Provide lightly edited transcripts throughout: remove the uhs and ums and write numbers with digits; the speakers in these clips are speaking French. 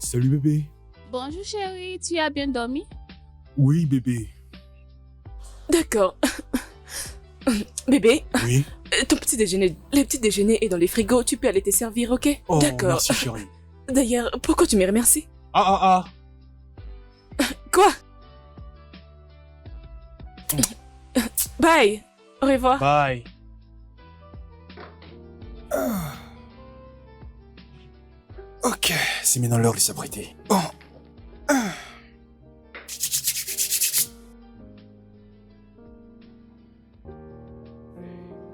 Salut bébé. Bonjour chérie, tu as bien dormi? Oui bébé. D'accord. Bébé, Oui. ton petit déjeuner, le petit déjeuner est dans les frigos, tu peux aller te servir, ok? Oh, D'accord. merci chérie. D'ailleurs, pourquoi tu me remercies? Ah. Quoi? Bye. Au revoir. Bye. Ok, c'est maintenant l'heure de s'apprêter. Oh.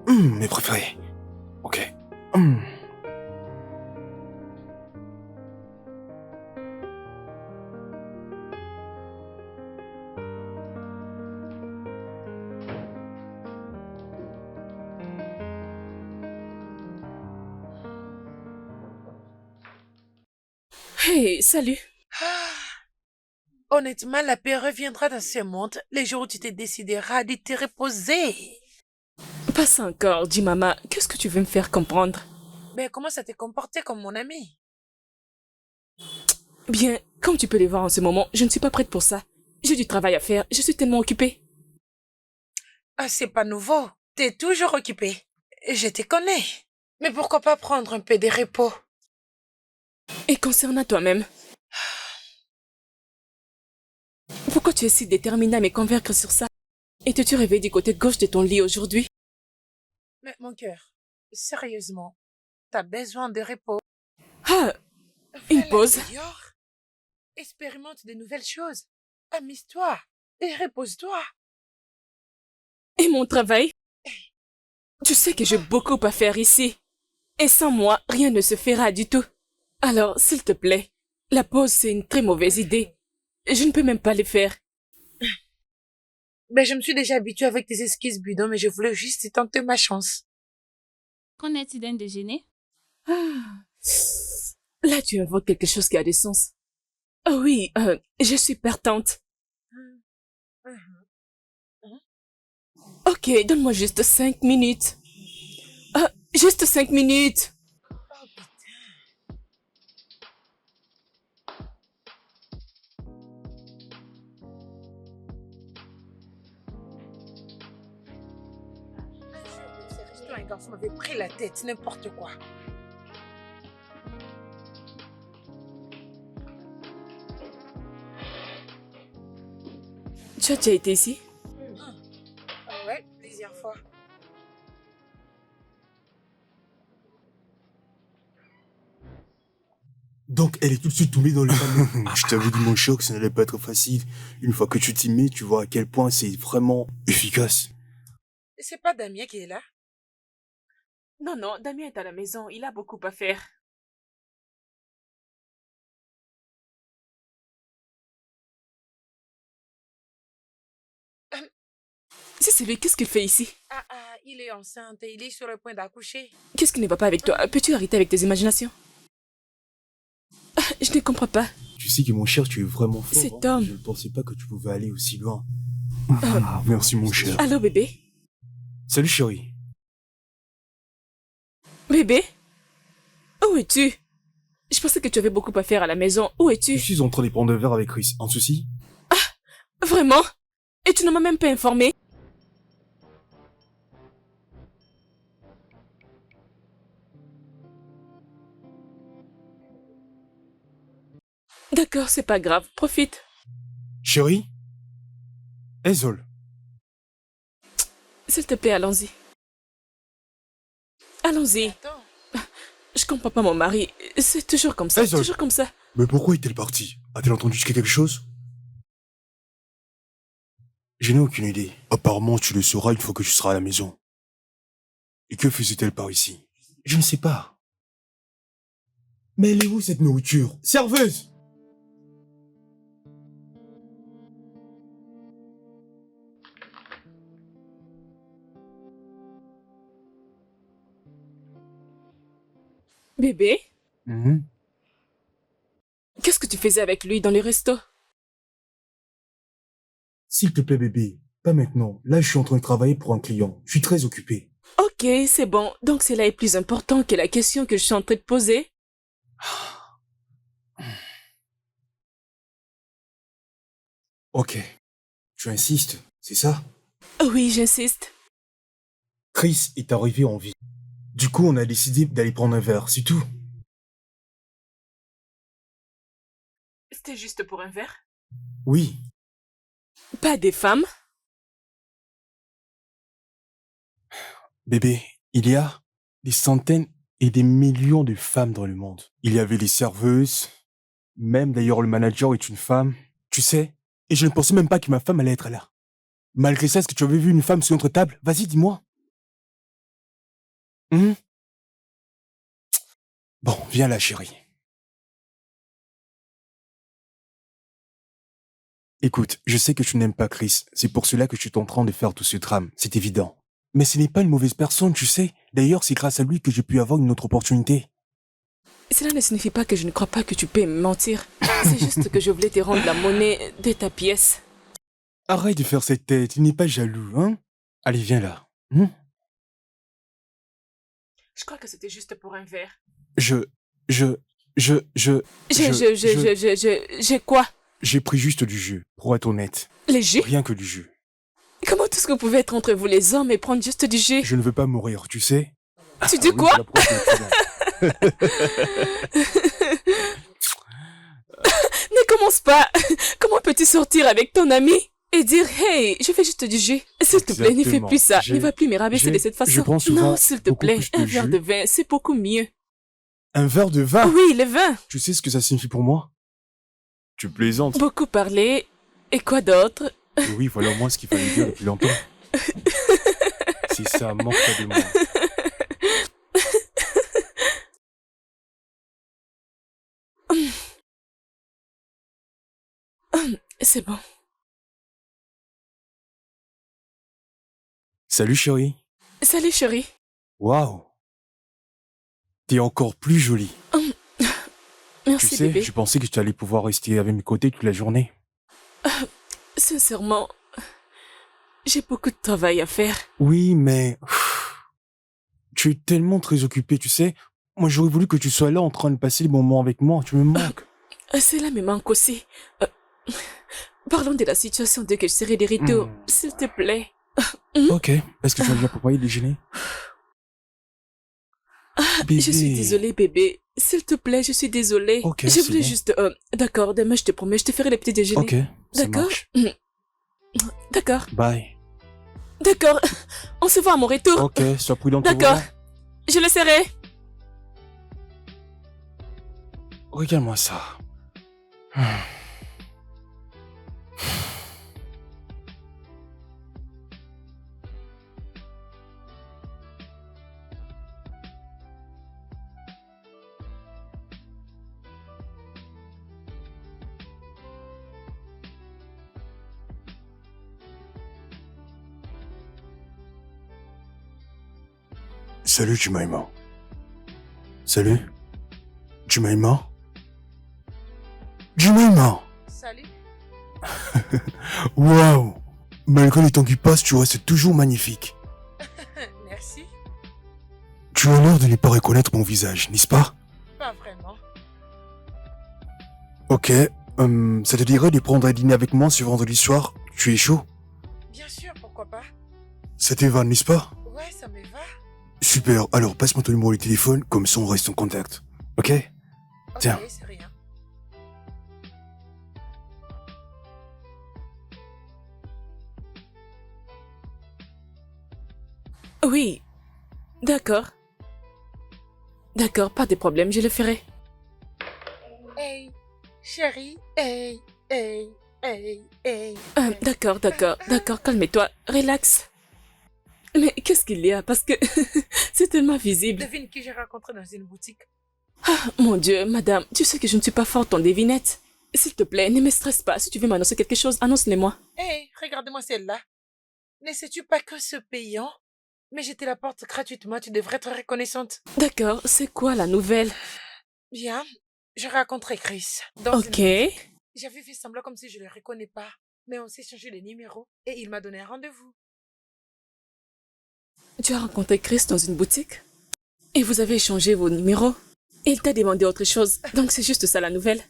Mes préférés. Ok. Hey, salut. Honnêtement, la paix reviendra dans ce monde les jours où tu te décideras de te reposer. Pas ça encore, dis maman, qu'est-ce que tu veux me faire comprendre? Mais comment ça te comporter comme mon ami? Bien, comme tu peux le voir en ce moment, je ne suis pas prête pour ça. J'ai du travail à faire, je suis tellement occupée. Ah, c'est pas nouveau. T'es toujours occupé. Je te connais. Mais pourquoi pas prendre un peu de repos? Et concernant toi-même, pourquoi tu es si déterminée à me convaincre sur ça? Et te-tu réveillé du côté gauche de ton lit aujourd'hui? Mais mon cœur, sérieusement, t'as besoin de repos. Ah, une Va pause. dehors. Expérimente de nouvelles choses. Amuse-toi et repose-toi. Et mon travail? Tu sais que j'ai beaucoup à faire ici. Et sans moi, rien ne se fera du tout. Alors, s'il te plaît, la pause, c'est une très mauvaise idée. Je ne peux même pas le faire. Ben, je me suis déjà habituée avec tes esquisses bidons, mais je voulais juste tenter ma chance. Qu'en est-il d'un déjeuner? Ah. Là, tu invoques quelque chose qui a du sens. Oh oui, je suis partante. Ok, donne-moi juste 5 minutes. Ah, juste 5 minutes. Oh putain. Un jour, dans ce resto, un garçon m'avait pris la tête, n'importe quoi. Tu as déjà été ici? Ah ouais, plusieurs fois. Donc elle est tout de suite tombée dans le panneau. Je t'avais dit mon cher que ça n'allait pas être facile. Une fois que tu t'y mets, tu vois à quel point c'est vraiment efficace. C'est pas Damien qui est là? Non, non, Damien est à la maison, il a beaucoup à faire. Si c'est lui, qu'est-ce qu'il fait ici? Ah, il est enceinte et il est sur le point d'accoucher. Qu'est-ce qui ne va pas avec toi? Peux-tu arrêter avec tes imaginations? Ah, je ne comprends pas. Tu sais que mon cher, tu es vraiment fort. Cet homme. Je ne pensais pas que tu pouvais aller aussi loin. Merci mon cher. Allô, bébé? Salut chérie. Bébé? Où es-tu? Je pensais que tu avais beaucoup à faire à la maison. Où Je es-tu? suis en train de prendre un verre avec Chris. Un souci? Vraiment? Et tu ne m'as même pas informé? D'accord, c'est pas grave. Profite. Chérie? Ezol. S'il te plaît, allons-y. Allons-y. Attends. Je comprends pas mon mari. C'est toujours comme ça, Hey, Zol. toujours comme ça. Mais pourquoi est-elle partie? A-t-elle entendu quelque chose? Je n'ai aucune idée. Apparemment, tu le sauras une fois que tu seras à la maison. Et que faisait-elle par ici? Je ne sais pas. Mais elle est où cette nourriture? Serveuse! Bébé, Mhm. qu'est-ce que tu faisais avec lui dans le resto? S'il te plaît, bébé. Pas maintenant. Là, je suis en train de travailler pour un client. Je suis très occupé. Ok, c'est bon. Donc cela est plus important que la question que je suis en train de poser? Ok. Tu insistes, c'est ça? Oui, j'insiste. Chris est arrivé en vie. Du coup, on a décidé d'aller prendre un verre, c'est tout. C'était juste pour un verre? Oui. Pas des femmes? Bébé, il y a des centaines et des millions de femmes dans le monde. Il y avait les serveuses, même d'ailleurs le manager est une femme. Tu sais, et je ne pensais même pas que ma femme allait être là. Malgré ça, est-ce que tu avais vu une femme sur notre table? Vas-y, dis-moi. Hum? Bon, viens là, chérie. Écoute, je sais que tu n'aimes pas Chris. C'est pour cela que tu es en train de faire tout ce drame. C'est évident. Mais ce n'est pas une mauvaise personne, tu sais. D'ailleurs, c'est grâce à lui que j'ai pu avoir une autre opportunité. Cela ne signifie pas que je ne crois pas que tu peux me mentir. C'est juste que je voulais te rendre la monnaie de ta pièce. Arrête de faire cette tête, il n'est pas jaloux, hein? Allez, viens là. Hum? Je crois que c'était juste pour un verre. Je... J'ai quoi? J'ai pris juste du jus, pour être honnête. Les jus? Rien que du jus. Comment est-ce que vous pouvez être entre vous les hommes et prendre juste du jus? Je ne veux pas mourir, tu sais? Tu dis Ah oui, quoi? c'est la preuve que tu Ne commence pas! Comment peux-tu sortir avec ton ami et dire hey, je fais juste du jus? S'il te plaît, ne fais Exactement. plus ça. J'ai- Ne va plus me rabaisser j'ai- de cette façon. je prends souvent Non, s'il te beaucoup plaît, plus de un verre jus. de vin, c'est beaucoup mieux. Un verre de vin? Oui, le vin. Tu sais ce que ça signifie pour moi? Tu plaisantes. Beaucoup parler. Et quoi d'autre? Oui, voilà au moins ce qu'il fallait dire depuis longtemps. C'est ça, manque pas de moi. C'est bon. Salut chérie. Salut chérie. Waouh. T'es encore plus jolie. Merci Tu sais, bébé. je pensais que tu allais pouvoir rester avec mes côtés toute la journée. Sincèrement, j'ai beaucoup de travail à faire. Oui, mais... Tu es tellement très occupée, tu sais. Moi, j'aurais voulu que tu sois là en train de passer les moments avec moi. Tu me manques. Cela me manque aussi. Parlons de la situation dès que je serai de retour, Hmm. s'il te plaît. Ok. Est-ce que tu as déjà préparé le déjeuner? Bébé. Je suis désolée, bébé. S'il te plaît, je suis désolée. Ok, je c'est voulais bon. juste... D'accord, demain, je te promets, je te ferai le petit déjeuner. Ok, ça D'accord. marche. D'accord. Bye. D'accord. On se voit à mon retour. Ok, sois prudent. D'accord. Je le serai. Regarde-moi ça. Salut Jumaima. Salut. Jumaima. Jumaima. Salut. Waouh. Malgré les temps qui passent, tu restes toujours magnifique. Merci. Tu as l'air de ne pas reconnaître mon visage, n'est-ce pas? Pas vraiment. Ok, ça te dirait de prendre un dîner avec moi ce vendredi soir? Tu es chaud? Bien sûr, pourquoi pas? Ça te va, n'est-ce pas? Ouais, ça me va. Super, alors passe-moi ton numéro de téléphone, comme ça on reste en contact. Ok? Ok, Tiens. c'est rien. Oui. D'accord. D'accord, pas de problème, je le ferai. Hey, chérie. Hey, hey, hey, hey. D'accord, calme-toi, relax. Mais qu'est-ce qu'il y a? Parce que c'est tellement visible. Devine qui j'ai rencontré dans une boutique. Mon Dieu, madame, tu sais que je ne suis pas forte en devinette. S'il te plaît, ne me stresse pas. Si tu veux m'annoncer quelque chose, annonce-le-moi. Hey, regarde-moi celle-là. Ne sais-tu pas que ce payant? Mais je te la porte gratuitement, tu devrais être reconnaissante. D'accord, c'est quoi la nouvelle? Bien, j'ai rencontré Chris. Dans Ok. une- J'avais fait semblant comme si je ne le reconnais pas. Mais on s'est changé les numéros et il m'a donné un rendez-vous. Tu as rencontré Chris dans une boutique? Et vous avez échangé vos numéros? Il t'a demandé autre chose, donc c'est juste ça la nouvelle.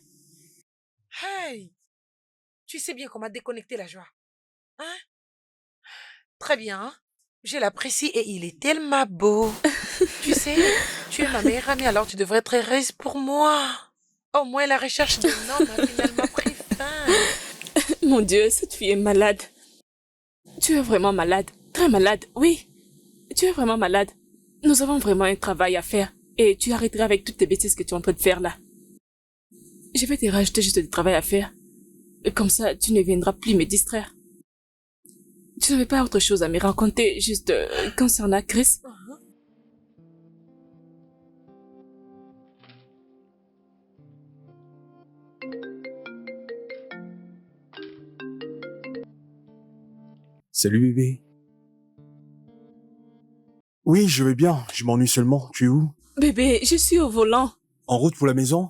Hey! Tu sais bien qu'on m'a déconnecté la joie. Hein? Très bien. Hein? Je l'apprécie et il est tellement beau. Tu sais, tu es ma meilleure amie, alors tu devrais être heureuse pour moi. Au moins, la recherche d'un homme a finalement pris fin. Mon Dieu, cette fille est malade. Tu es vraiment malade. Très malade, oui. Tu es vraiment malade. Nous avons vraiment un travail à faire. Et tu arrêteras avec toutes tes bêtises que tu es en train de faire là. Je vais te rajouter juste du travail à faire. Et comme ça, tu ne viendras plus me distraire. Tu n'avais pas autre chose à me raconter, juste concernant Chris? Salut bébé. Oui, je vais bien. Je m'ennuie seulement. Tu es où? Bébé, je suis au volant. En route pour la maison?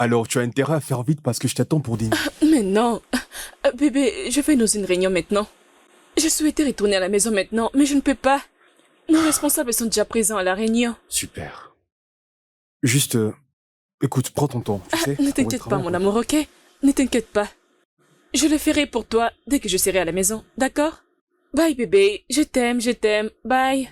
Alors tu as intérêt à faire vite parce que je t'attends pour dîner. Mais non. Bébé, je vais dans une réunion maintenant. Je souhaitais retourner à la maison maintenant, mais je ne peux pas. Nos responsables sont déjà présents à la réunion. Super. Juste, écoute, prends ton temps, tu sais. Ne pour le t'inquiète pas, travail, mon quoi. amour, ok? Ne t'inquiète pas. Je le ferai pour toi dès que je serai à la maison, d'accord? Bye, bébé. Je t'aime, je t'aime. Bye.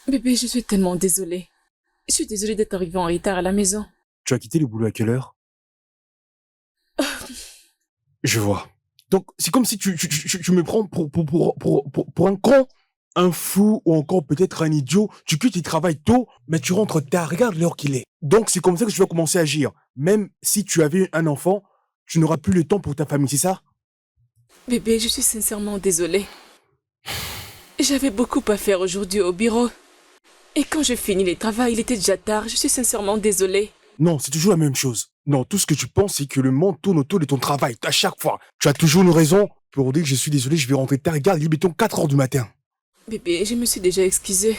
Bébé, je suis tellement désolée. Je suis désolée d'être arrivée en retard à la maison. Tu as quitté le boulot à quelle heure? Je vois. Donc, c'est comme si tu me prends pour un con, un fou ou encore peut-être un idiot. Tu quittes et travailles tôt, mais tu rentres tard. Regarde l'heure qu'il est. Donc, c'est comme ça que tu vas commencer à agir. Même si tu avais un enfant, tu n'auras plus le temps pour ta famille, c'est ça? Bébé, je suis sincèrement désolée. J'avais beaucoup à faire aujourd'hui au bureau. Et quand je finis le travail, il était déjà tard. Je suis sincèrement désolée. Non, c'est toujours la même chose. Non, tout ce que tu penses, c'est que le monde tourne autour de ton travail. À chaque fois. Tu as toujours une raison pour dire que je suis désolé, je vais rentrer tard. Regarde, il est bientôt 4 heures du matin. Bébé, je me suis déjà excusée.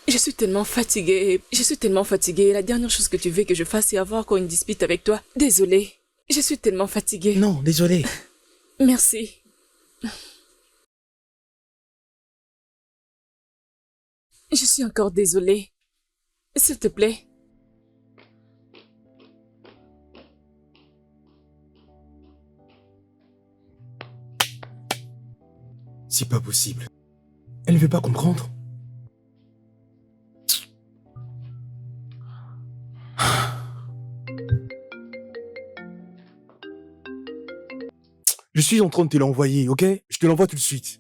Je suis tellement fatiguée. Je suis tellement fatiguée. La dernière chose que tu veux que je fasse, c'est avoir encore une dispute avec toi. Désolée. Je suis tellement fatiguée. Non, désolé. Merci. Je suis encore désolée. S'il te plaît. C'est pas possible. Elle ne veut pas comprendre. Je suis en train de te l'envoyer, ok? Je te l'envoie tout de suite.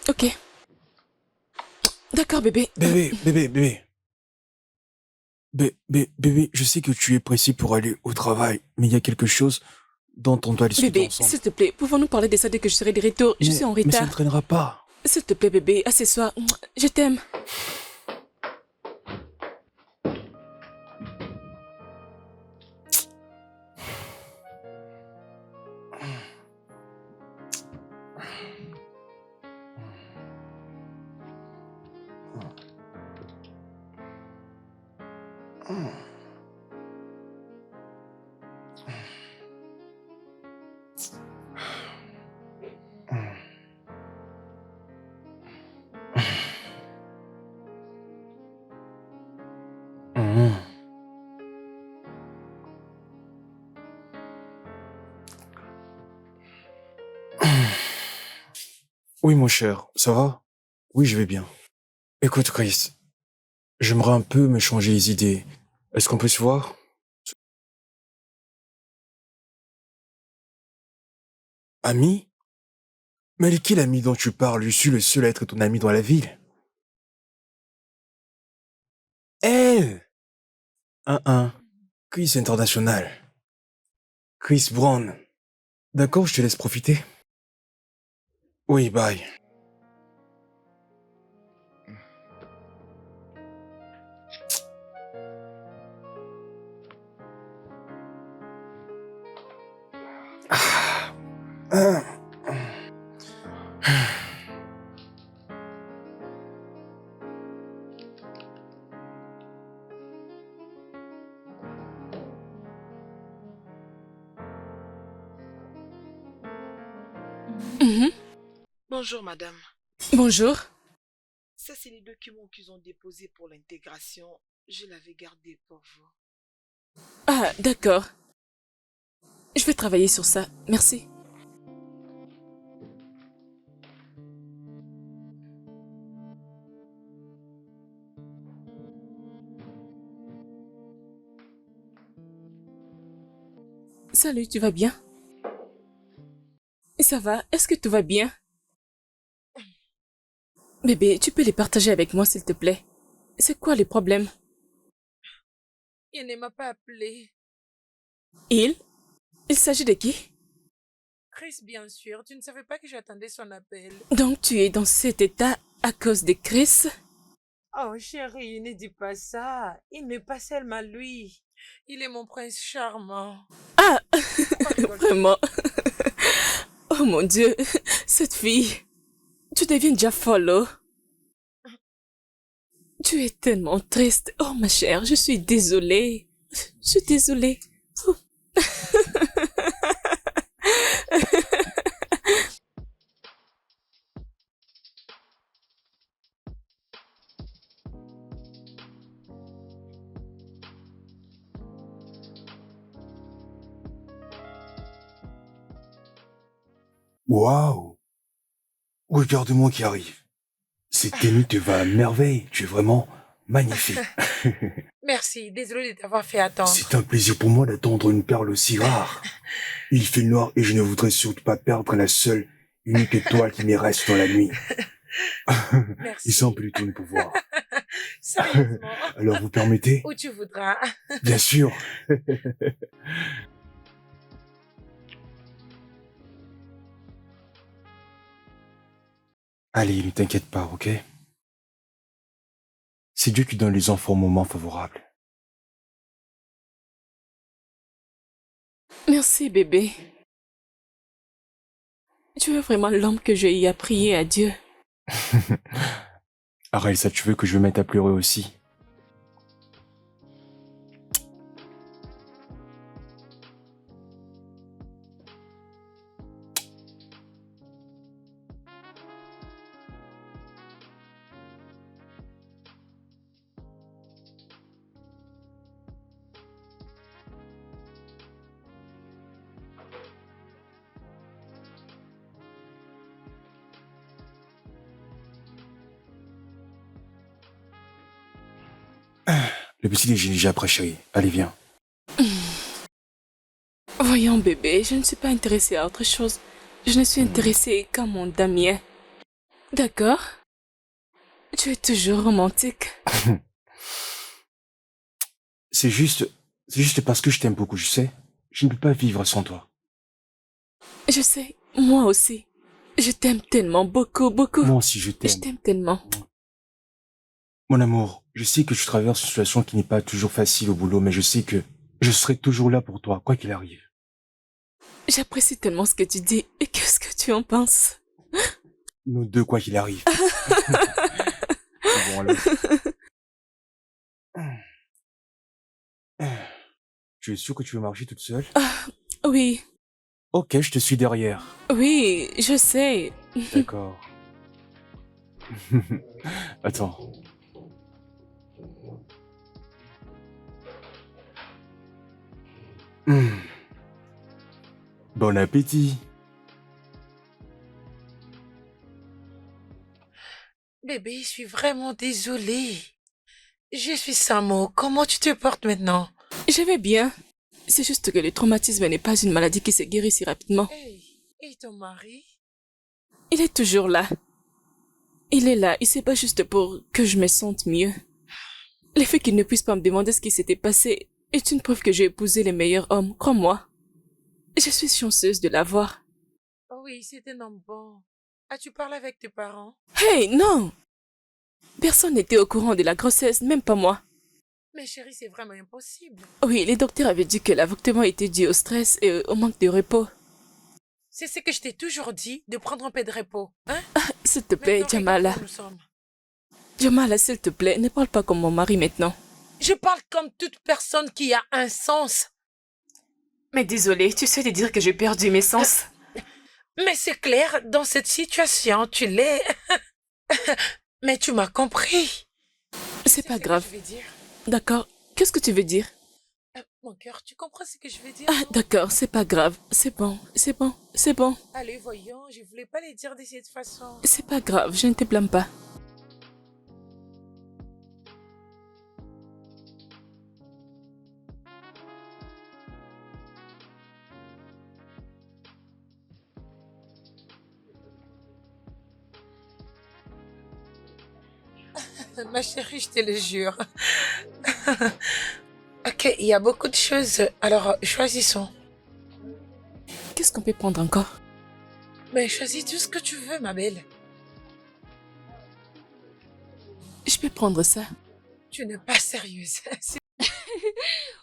Ok. D'accord, bébé. Bébé. Bébé, je sais que tu es pressé pour aller au travail, mais il y a quelque chose dont on doit discuter Bébé, ensemble. s'il te plaît, pouvons-nous parler de ça dès que je serai de retour? Je suis en Mais ça ne retard. traînera pas. S'il te plaît, bébé, assieds-toi. Je t'aime. Mhm. Oui, mon cher, ça va? Oui, je vais bien. Écoute, Chris, j'aimerais un peu me changer les idées. Est-ce qu'on peut se voir? Ami? Mais qui l'ami dont tu parles? Je suis le seul à être ton ami dans la ville. Elle! Un. Chris International. Chris Brown. D'accord, je te laisse profiter. Oui, bye. Ah. Mhm. Bonjour, madame. Bonjour. Ça, c'est les documents qu'ils ont déposés pour l'intégration. Je l'avais gardé pour vous. Ah, d'accord. Je vais travailler sur ça. Merci. Salut, tu vas bien? Ça va? Est-ce que tout va bien? Bébé, tu peux les partager avec moi, s'il te plaît. C'est quoi les problèmes? Il ne m'a pas appelé. Il? Il s'agit de qui? Chris, bien sûr. Tu ne savais pas que j'attendais son appel. Donc tu es dans cet état à cause de Chris? Oh, chérie, ne dis pas ça. Il n'est pas seulement lui. Il est mon prince charmant. Ah! Pourquoi rigoles-tu? Vraiment? Oh mon Dieu, cette fille. Tu deviens déjà folle, oh. Tu es tellement triste. Oh ma chère, je suis désolée. Je suis désolée. Oh. Waouh! Regarde-moi qui arrive. Cette tenue te va à merveille. Tu es vraiment magnifique. Merci, désolée de t'avoir fait attendre. C'est un plaisir pour moi d'attendre une perle aussi rare. Il fait noir et je ne voudrais surtout pas perdre la seule, unique étoile qui me reste dans la nuit. Merci. Il semble lui tourner pour voir. Sérieusement. Alors vous permettez? Où tu voudras. Bien sûr. Allez, ne t'inquiète pas, ok? C'est Dieu qui donne les enfants au moment favorable. Merci, bébé. Tu es vraiment l'homme que j'ai eu à prier à Dieu. Arrête ça, tu veux que je me mette à pleurer aussi? Le petit déjeuner est déjà prêt, chérie. Allez, viens. Voyons, bébé, je ne suis pas intéressée à autre chose. Je ne suis intéressée qu'à mon Damien. D'accord? Tu es toujours romantique. C'est juste parce que je t'aime beaucoup, je sais. Je ne peux pas vivre sans toi. Je sais, moi aussi. Je t'aime tellement, beaucoup, beaucoup. Moi aussi, je Je t'aime. t'aime tellement. Mon amour, je sais que tu traverses une situation qui n'est pas toujours facile au boulot, mais je sais que je serai toujours là pour toi, quoi qu'il arrive. J'apprécie tellement ce que tu dis. Et qu'est-ce que tu en penses? Nous deux, quoi qu'il arrive. Bon, alors. Tu es sûre que tu veux marcher toute seule? Oui, Ok, je te suis derrière. Oui, je sais. D'accord. Attends. Hmm. Bon appétit. Bébé, je suis vraiment désolée. Je suis sans mots. Comment tu te portes maintenant? Je vais bien. C'est juste que le traumatisme n'est pas une maladie qui se guérit si rapidement. Hey, et ton mari? Il est toujours là. Il est là, il se bat juste pour que je me sente mieux. Le fait qu'il ne puisse pas me demander ce qui s'était passé est une preuve que j'ai épousé les meilleurs hommes, crois-moi. Je suis chanceuse de l'avoir. Oh oui, c'est un homme bon. As-tu parlé avec tes parents? Hey, non! Personne n'était au courant de la grossesse, même pas moi. Mais chérie, c'est vraiment impossible. Oui, les docteurs avaient dit que l'avortement était dû au stress et au manque de repos. C'est ce que je t'ai toujours dit, de prendre un peu de repos. Hein? S'il te plaît, Maintenant, Jamala. regarde où nous sommes. Jamala, s'il te plaît, ne parle pas comme mon mari maintenant. Je parle comme toute personne qui a un sens. Mais désolée, tu sais de dire que j'ai perdu mes sens. Mais c'est clair, dans cette situation, tu l'es. Mais tu m'as compris. C'est pas ce que grave. je vais dire. D'accord. Qu'est-ce que tu veux dire? Mon cœur, tu comprends ce que je veux dire? Ah, d'accord, c'est pas grave. C'est bon, c'est bon, c'est bon. Allez, voyons, je voulais pas les dire de cette façon. C'est pas grave, je ne te blâme pas. Ma chérie, je te le jure. Ok, il y a beaucoup de choses. Alors, choisissons. Qu'est-ce qu'on peut prendre encore? Mais choisis tout ce que tu veux, ma belle. Je peux prendre ça. Tu n'es pas sérieuse.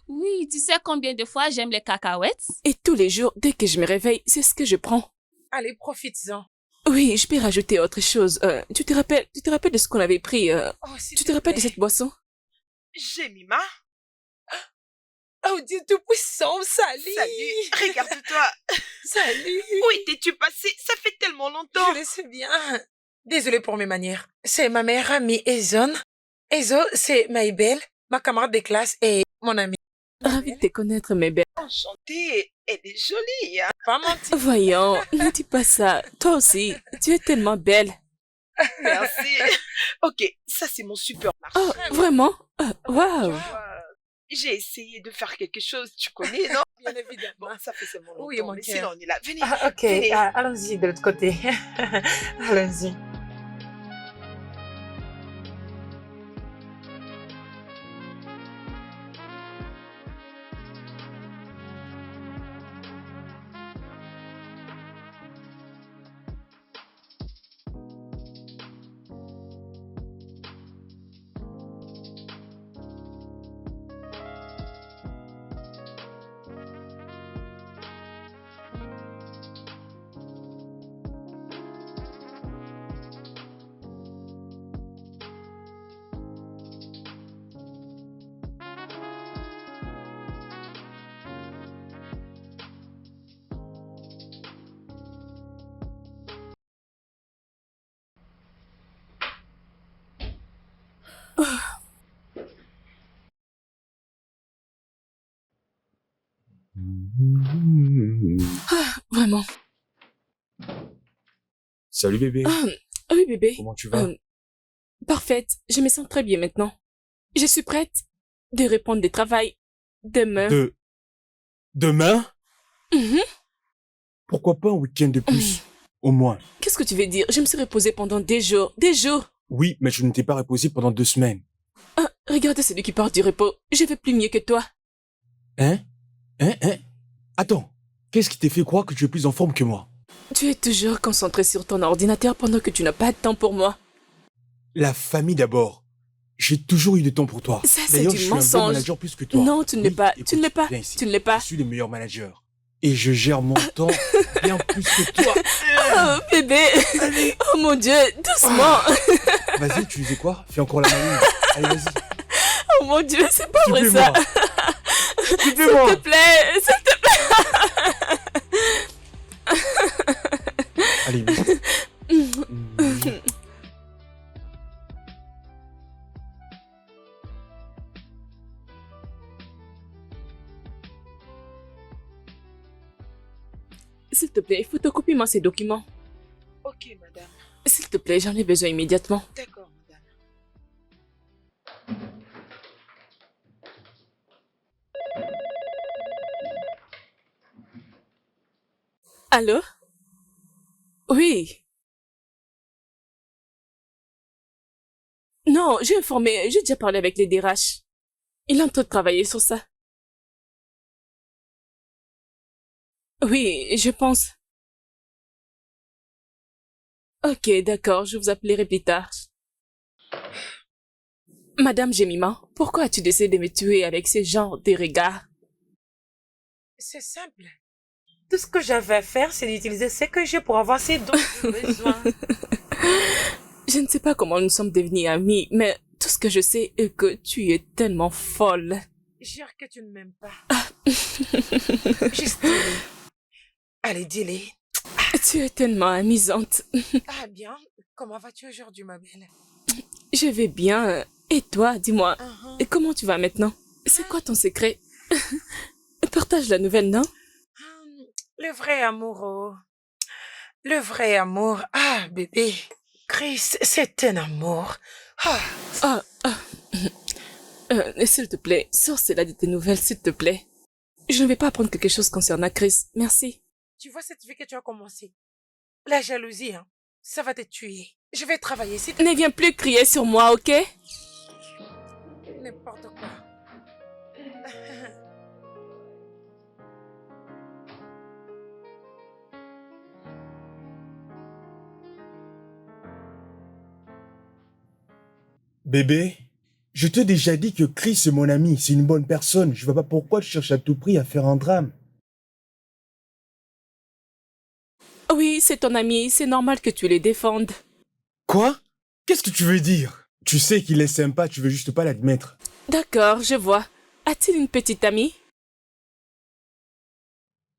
Oui, tu sais combien de fois j'aime les cacahuètes? Et tous les jours, dès que je me réveille, c'est ce que je prends. Allez, profites-en. Oui, je peux rajouter autre chose. Tu te rappelles de ce qu'on avait pris Oh, s'il Tu te rappelles de plaît. cette boisson? Jemima, Oh, Dieu Tout-Puissant, salut. salut, regarde-toi. Salut. Où étais-tu passé? Ça fait tellement longtemps. Je le sais bien. Désolée pour mes manières. C'est ma meilleure amie, Ezon. Ezo, c'est Maïbel, ma camarade de classe et mon amie. Ravie de te connaître, mes belles. Enchantée, elle est jolie. Hein? Pas menti. Voyons, ne dis pas ça. Toi aussi, tu es tellement belle. Merci. Ok, ça c'est mon super marché. Oh, vraiment? Waouh. J'ai essayé de faire quelque chose, tu connais, non? Bien évidemment. Bon, ça fait seulement longtemps, Oui, mon mais cœur. sinon on est là. Venez, Ah, ok, venez. allons-y de l'autre côté. Allons-y. Vraiment. Salut bébé. Oui, bébé. Comment tu vas? Parfaite. Je me sens très bien maintenant. Je suis prête de répondre du travail demain. Demain? Mhm. Pourquoi pas un week-end de plus? Au moins. Qu'est-ce que tu veux dire? Je me suis reposée pendant des jours. Des jours. Oui, mais je ne t'ai pas reposé pendant 2 semaines. Ah, regarde celui qui part du repos. Je vais plus mieux que toi. Hein? Attends. Qu'est-ce qui t'a fait croire que tu es plus en forme que moi? Tu es toujours concentré sur ton ordinateur pendant que tu n'as pas de temps pour moi. La famille d'abord. J'ai toujours eu du temps pour toi. Ça, c'est D'ailleurs, du je suis un bon mensonge. manager plus que toi. Non, tu ne l'es Oui, pas. écoute, Tu ne l'es pas. viens ici. Tu ne l'es pas. Je suis le meilleur manager. Et je gère mon temps bien plus que toi. Oh, bébé. Allez. Oh mon Dieu, doucement. Vas-y, tu disais quoi? Fais encore la maline. Allez, vas-y. Oh mon Dieu, c'est pas vrai ça. Supplément. S'il te plaît, s'il te plaît. Allez, vite. S'il te plaît, photocopie-moi ces documents. Ok, madame. S'il te plaît, j'en ai besoin immédiatement. D'accord, madame. Allô? Oui. Non, j'ai déjà parlé avec les DRH. Il est en train de travailler sur ça. Oui, je pense. Ok, d'accord, je vous appellerai plus tard. Madame Jemima, pourquoi as-tu décidé de me tuer avec ce genre de regard? C'est simple. Tout ce que j'avais à faire, c'est d'utiliser ce que j'ai pour avoir ces dons de besoin. Je ne sais pas comment nous sommes devenus amis, mais tout ce que je sais est que tu es tellement folle. Jure que tu ne m'aimes pas. Juste dis-le. Allez, dis-le. Tu es tellement amusante. Ah bien, comment vas-tu aujourd'hui, ma belle? Je vais bien. Et toi, dis-moi, Uh-huh. et comment tu vas maintenant? C'est quoi ton secret? Partage la nouvelle, non? Le vrai amour, oh. Le vrai amour. Ah, bébé. Chris, c'est un amour. Ah. Ah, ah. S'il te plaît, sors cela de tes nouvelles, s'il te plaît. Je ne vais pas apprendre quelque chose concernant Chris. Merci. Tu vois cette vie que tu as commencé? La jalousie, hein, ça va te tuer. Je vais travailler ici. Ne viens plus crier sur moi, ok? N'importe quoi. Bébé, je t'ai déjà dit que Chris est mon ami, c'est une bonne personne. Je vois pas pourquoi tu cherches à tout prix à faire un drame. Oui, c'est ton ami, c'est normal que tu les défendes. Quoi? Qu'est-ce que tu veux dire? Tu sais qu'il est sympa, tu veux juste pas l'admettre. D'accord, je vois. A-t-il une petite amie?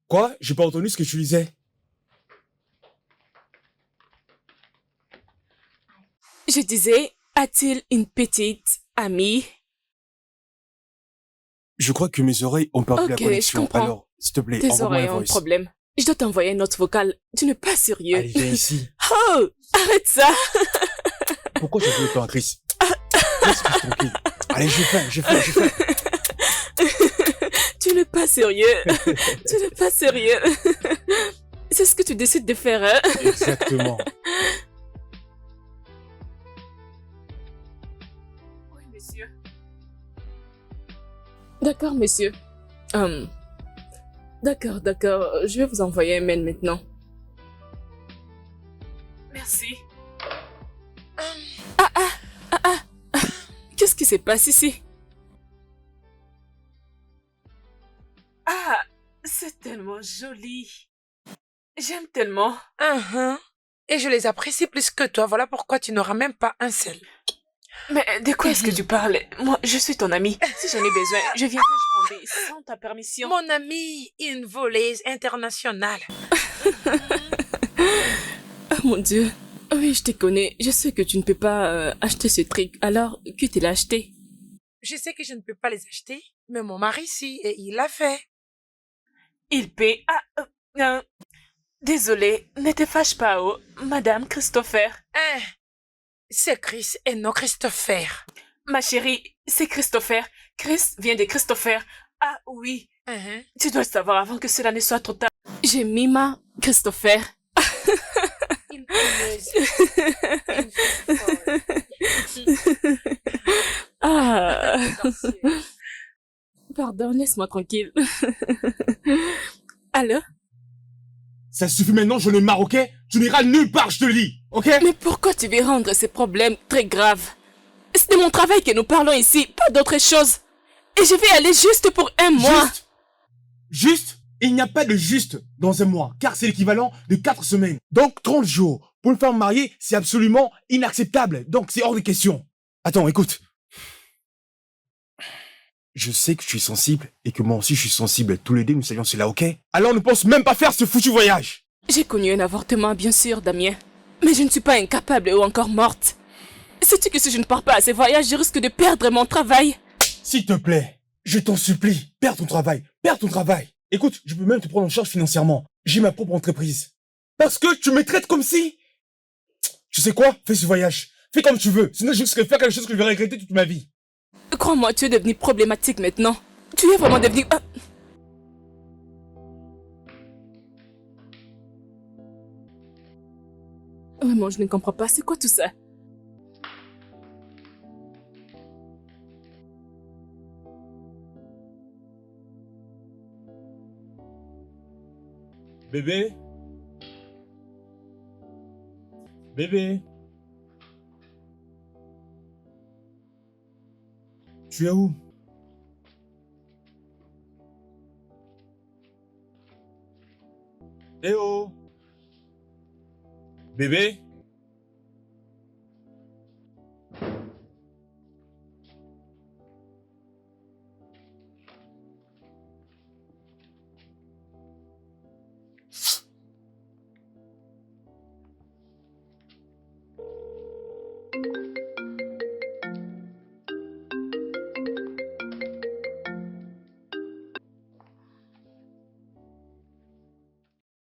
Quoi? J'ai pas entendu ce que tu disais. Je disais, a-t-il une petite amie? Je crois que mes oreilles ont perdu la Ok, je connexion. comprends. Alors, s'il te plaît, Tes envoie-moi oreilles la ont un voice. problème. Je dois t'envoyer une note vocale. Tu n'es pas sérieux. Allez, viens ici. Oh, arrête ça. Pourquoi tu veux pas un Chris? Laisse-moi tranquille. Allez, j'ai faim. Tu n'es pas sérieux. Tu n'es pas sérieux. C'est ce que tu décides de faire, hein? Exactement. Oui, monsieur. D'accord, monsieur. D'accord. Je vais vous envoyer un mail maintenant. Merci. Qu'est-ce qui se passe ici? Ah, c'est tellement joli. J'aime tellement. Uh-huh. Et je les apprécie plus que toi. Voilà pourquoi tu n'auras même pas un seul. Mais de quoi est-ce que tu parles? Moi, je suis ton amie. Si j'en ai besoin, je viendrai prendre sans ta permission. Mon amie, une voleuse internationale. Oh mon Dieu. Oui, je te connais. Je sais que tu ne peux pas acheter ce truc. Alors, que tu l'as acheté? Je sais que je ne peux pas les acheter, mais mon mari si, et il l'a fait. Il paie. Désolé, ne te fâche pas, oh, Madame Christopher. Hein? C'est Chris et non Christopher. Ma chérie, c'est Christopher. Chris vient de Christopher. Ah oui, Uh-huh. tu dois le savoir avant que cela ne soit trop tard. J'ai Mima Christopher. Une punaise. Une fille folle. Ah, Sorcière. pardon, laisse-moi tranquille. Allô? Ça suffit maintenant, je ne marre, ok? Tu n'iras nulle part, je te le dis, ok? Mais pourquoi tu veux rendre ces problèmes très graves? C'est de mon travail que nous parlons ici, pas d'autre chose. Et je vais aller juste pour un mois. Juste? Il n'y a pas de juste dans un mois, car c'est l'équivalent de 4 semaines. Donc 30 jours. Pour une femme mariée, c'est absolument inacceptable. Donc c'est hors de question. Attends, écoute. Je sais que tu es sensible et que moi aussi je suis sensible. Tous les deux nous savions cela, ok? Alors ne pense même pas faire ce foutu voyage. J'ai connu un avortement, bien sûr, Damien. Mais je ne suis pas incapable ou encore morte. Sais-tu que si je ne pars pas à ces voyages, je risque de perdre mon travail? S'il te plaît, je t'en supplie, perds ton travail, perds ton travail. Écoute, je peux même te prendre en charge financièrement. J'ai ma propre entreprise. Parce que tu me traites comme si... Tu sais quoi? Fais ce voyage. Fais comme tu veux. Sinon, je risque de faire quelque chose que je vais regretter toute ma vie. Crois-moi, tu es devenu problématique maintenant. Tu es vraiment devenu... Ah. Vraiment, je ne comprends pas. C'est quoi tout ça? Bébé? Bébé? Tu es où? Eh oh! Bébé?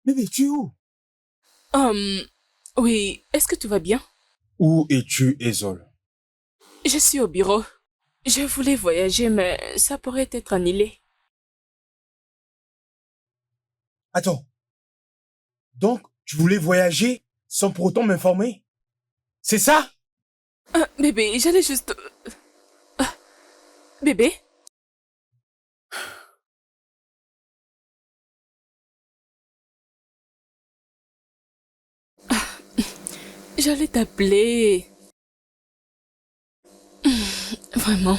Bébé, tu es où? Oui, est-ce que tout va bien? Où es-tu, Ezol? Je suis au bureau. Je voulais voyager, mais ça pourrait être annulé. Attends. Donc, tu voulais voyager sans pour autant m'informer? C'est ça? Ah, bébé, j'allais juste... Ah, bébé? J'allais t'appeler. Vraiment.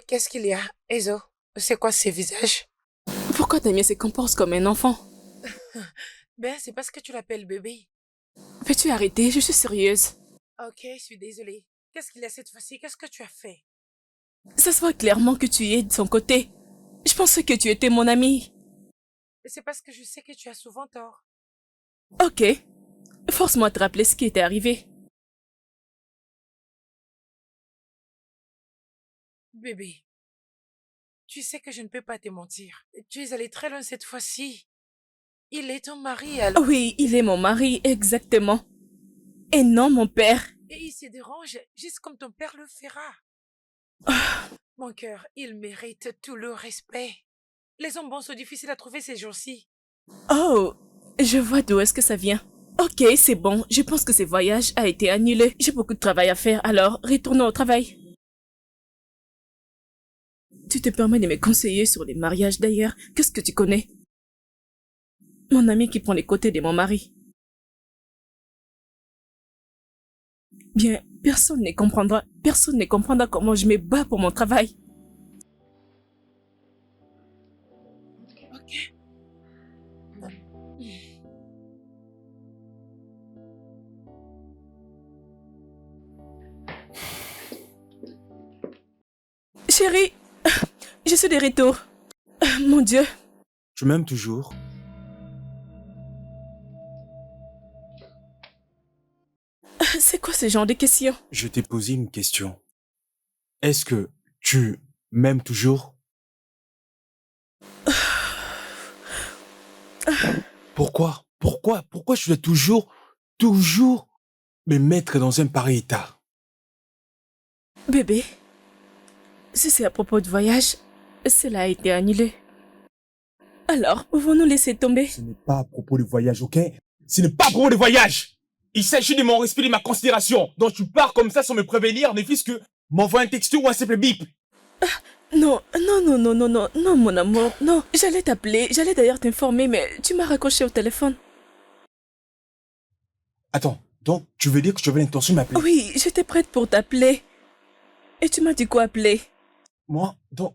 Qu'est-ce qu'il y a, Ezo? C'est quoi ces visages? Pourquoi Damien se comporte comme un enfant? Ben, c'est parce que tu l'appelles bébé. Peux-tu arrêter? Je suis sérieuse. Ok, je suis désolée. Qu'est-ce qu'il y a cette fois-ci? Qu'est-ce que tu as fait? Ça se voit clairement que tu es de son côté. Je pensais que tu étais mon ami. C'est parce que je sais que tu as souvent tort. Ok. Force-moi de te rappeler ce qui était arrivé. Bébé, tu sais que je ne peux pas te mentir. Tu es allé très loin cette fois-ci. Il est ton mari, alors... Oui, il est mon mari, exactement. Et non mon père. Et il se dérange, juste comme ton père le fera. Mon cœur, il mérite tout le respect. Les hommes bons sont difficiles à trouver ces jours-ci. Oh, je vois d'où est-ce que ça vient. Ok, c'est bon. Je pense que ce voyage a été annulé. J'ai beaucoup de travail à faire, alors retournons au travail. Tu te permets de me conseiller sur les mariages d'ailleurs. Qu'est-ce que tu connais? Mon ami qui prend les côtés de mon mari. Bien, personne ne comprendra comment je me bats pour mon travail. Ok. Chérie, je suis de retour. Mon Dieu. Tu m'aimes toujours? C'est quoi ce genre de questions? Je t'ai posé une question. Est-ce que tu m'aimes toujours? Pourquoi? Pourquoi je dois toujours me mettre dans un pareil état? Bébé, si c'est à propos de voyage, cela a été annulé. Alors, pouvons-nous laisser tomber? Ce n'est pas à propos du voyage, ok? Ce n'est pas à propos du voyage! Il s'agit de mon respect et de ma considération. Donc tu pars comme ça sans me prévenir, ne fût-ce que m'envoie un texto ou un simple bip. Non, mon amour, non. J'allais t'appeler, j'allais d'ailleurs t'informer, mais tu m'as raccroché au téléphone. Attends, donc tu veux dire que tu avais l'intention de m'appeler? Oui, j'étais prête pour t'appeler. Et tu m'as dit quoi appeler? Moi, donc,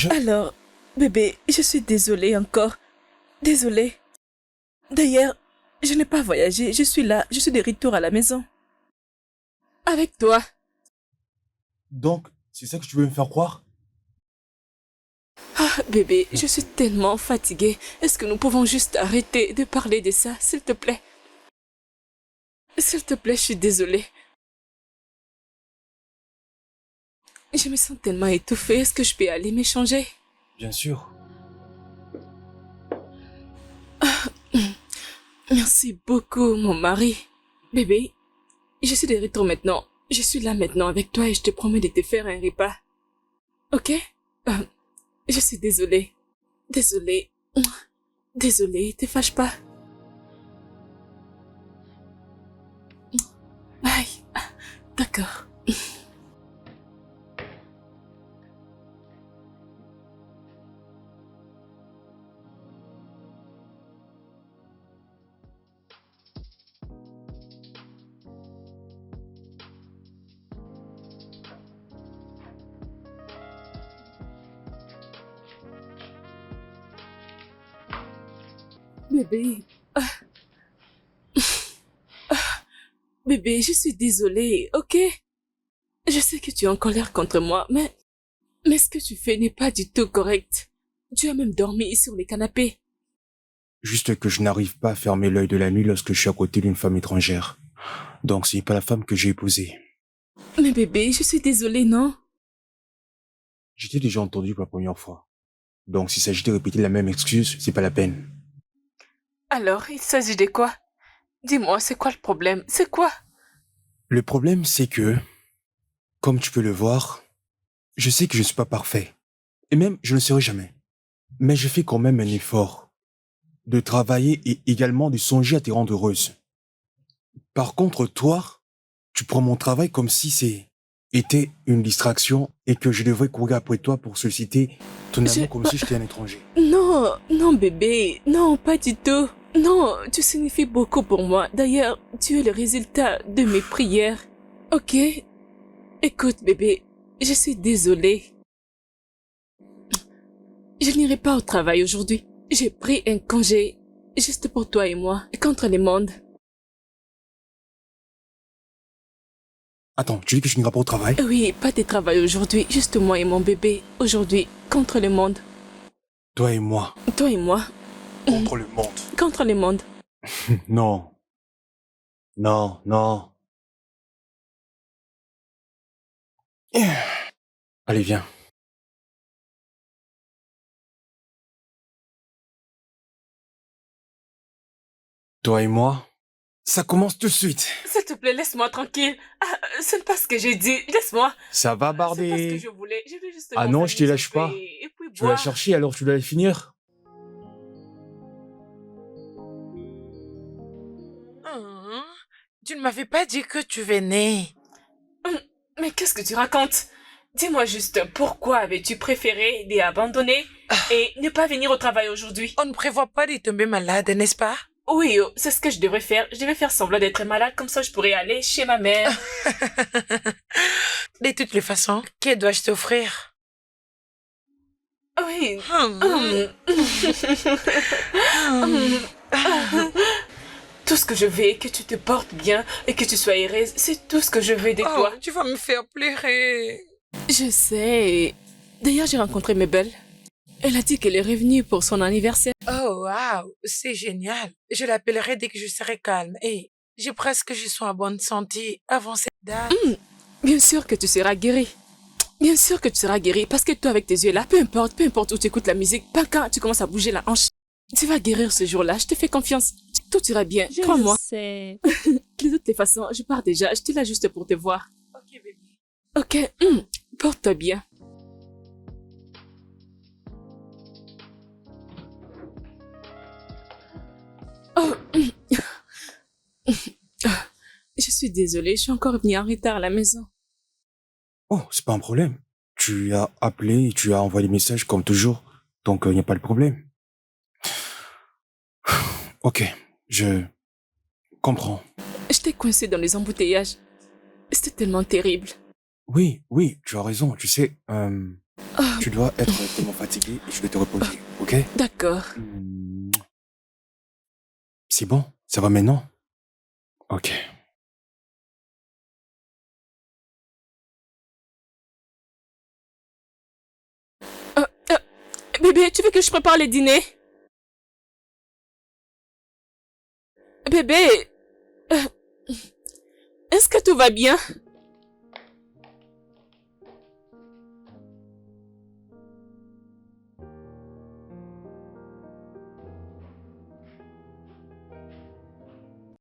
Alors, bébé, je suis désolée encore. Désolée. D'ailleurs, je n'ai pas voyagé, je suis là, je suis de retour à la maison. Avec toi. Donc, c'est ça que tu veux me faire croire? Ah, bébé, je suis tellement fatiguée. Est-ce que nous pouvons juste arrêter de parler de ça, s'il te plaît? S'il te plaît, je suis désolée. Je me sens tellement étouffée. Est-ce que je peux aller m'échanger? Bien sûr. Merci beaucoup, mon mari. Bébé, je suis de retour maintenant. Je suis là maintenant avec toi et je te promets de te faire un repas. Ok? Je suis désolée. Désolée. Désolée, te fâche pas. Aïe. D'accord. Bébé. Bébé, je suis désolée, ok? Je sais que tu es en colère contre moi, mais ce que tu fais n'est pas du tout correct. Tu as même dormi sur les canapés. Juste que je n'arrive pas à fermer l'œil de la nuit lorsque je suis à côté d'une femme étrangère. Donc, ce n'est pas la femme que j'ai épousée. Mais bébé, je suis désolée, non? J'étais déjà entendu pour la première fois. Donc, s'il s'agit de répéter la même excuse, c'est pas la peine. Alors, il s'agit de quoi? Dis-moi, c'est quoi le problème? C'est quoi? Le problème, c'est que, comme tu peux le voir, je sais que je ne suis pas parfait. Et même, je ne le serai jamais. Mais je fais quand même un effort de travailler et également de songer à te rendre heureuse. Par contre, toi, tu prends mon travail comme si était une distraction et que je devrais courir après toi pour solliciter ton amour comme si j'étais un étranger. Non, non bébé, non, pas du tout. Non, tu signifies beaucoup pour moi. D'ailleurs, tu es le résultat de mes prières. Ok? Écoute bébé, je suis désolée. Je n'irai pas au travail aujourd'hui. J'ai pris un congé, juste pour toi et moi, contre le monde. Attends, tu dis que tu n'iras pas au travail? Oui, pas de travail aujourd'hui, juste moi et mon bébé. Aujourd'hui, contre le monde. Toi et moi. Toi et moi, Contre le monde. contre le monde. Non. Non, non. Allez, viens. Toi et moi, ça commence tout de suite. S'il te plaît, laisse-moi tranquille. Ah, ce n'est pas ce que j'ai dit. Laisse-moi. Ça va C'est pas ce que barder. je voulais. Je vais juste Ah non, je te m'enfermer lâche sur pas. et puis Tu vas la boire. chercher, alors tu dois la finir. Hum, Tu ne m'avais pas dit que tu venais. Mais qu'est-ce que tu racontes? Dis-moi juste, pourquoi avais-tu préféré les abandonner et ne pas venir au travail aujourd'hui? On ne prévoit pas de tomber malade, n'est-ce pas? Oui, oh, c'est ce que je devrais faire. Je devais faire semblant d'être malade, comme ça je pourrais aller chez ma mère. De toutes les façons, que dois-je t'offrir? Oui. Hum, hum. Tout ce que je veux, que tu te portes bien et que tu sois heureuse, c'est tout ce que je veux de Oh, toi. tu vas me faire pleurer. Je sais. D'ailleurs, j'ai rencontré Mabel. Elle a dit qu'elle est revenue pour son anniversaire. Oh, waouh, c'est génial. Je l'appellerai dès que je serai calme. Et j'ai presque je suis en bonne santé avant cette date. Bien sûr que tu seras guérie. Bien sûr que tu seras guérie parce que toi, avec tes yeux là, peu importe où tu écoutes la musique, pas quand tu commences à bouger la hanche, tu vas guérir ce jour-là. Je te fais confiance. Tout ira bien. Je Crois-moi. le sais. De toutes les façons, je pars déjà. J'étais là juste pour te voir. Ok, bébé. Ok, porte-toi bien. Oh, je suis désolée, je suis encore venue en retard à la maison. Oh, c'est pas un problème. Tu as appelé et tu as envoyé des messages comme toujours. Donc, il n'y a pas de problème. Ok, je comprends. J'étais coincée dans les embouteillages. C'était tellement terrible. Oui, oui, tu as raison. Tu sais, tu dois être tellement fatigué et je vais te reposer, ok? D'accord. C'est bon? Ça va maintenant? Ok. Bébé, tu veux que je prépare le dîner? Bébé, euh, est-ce que tout va bien?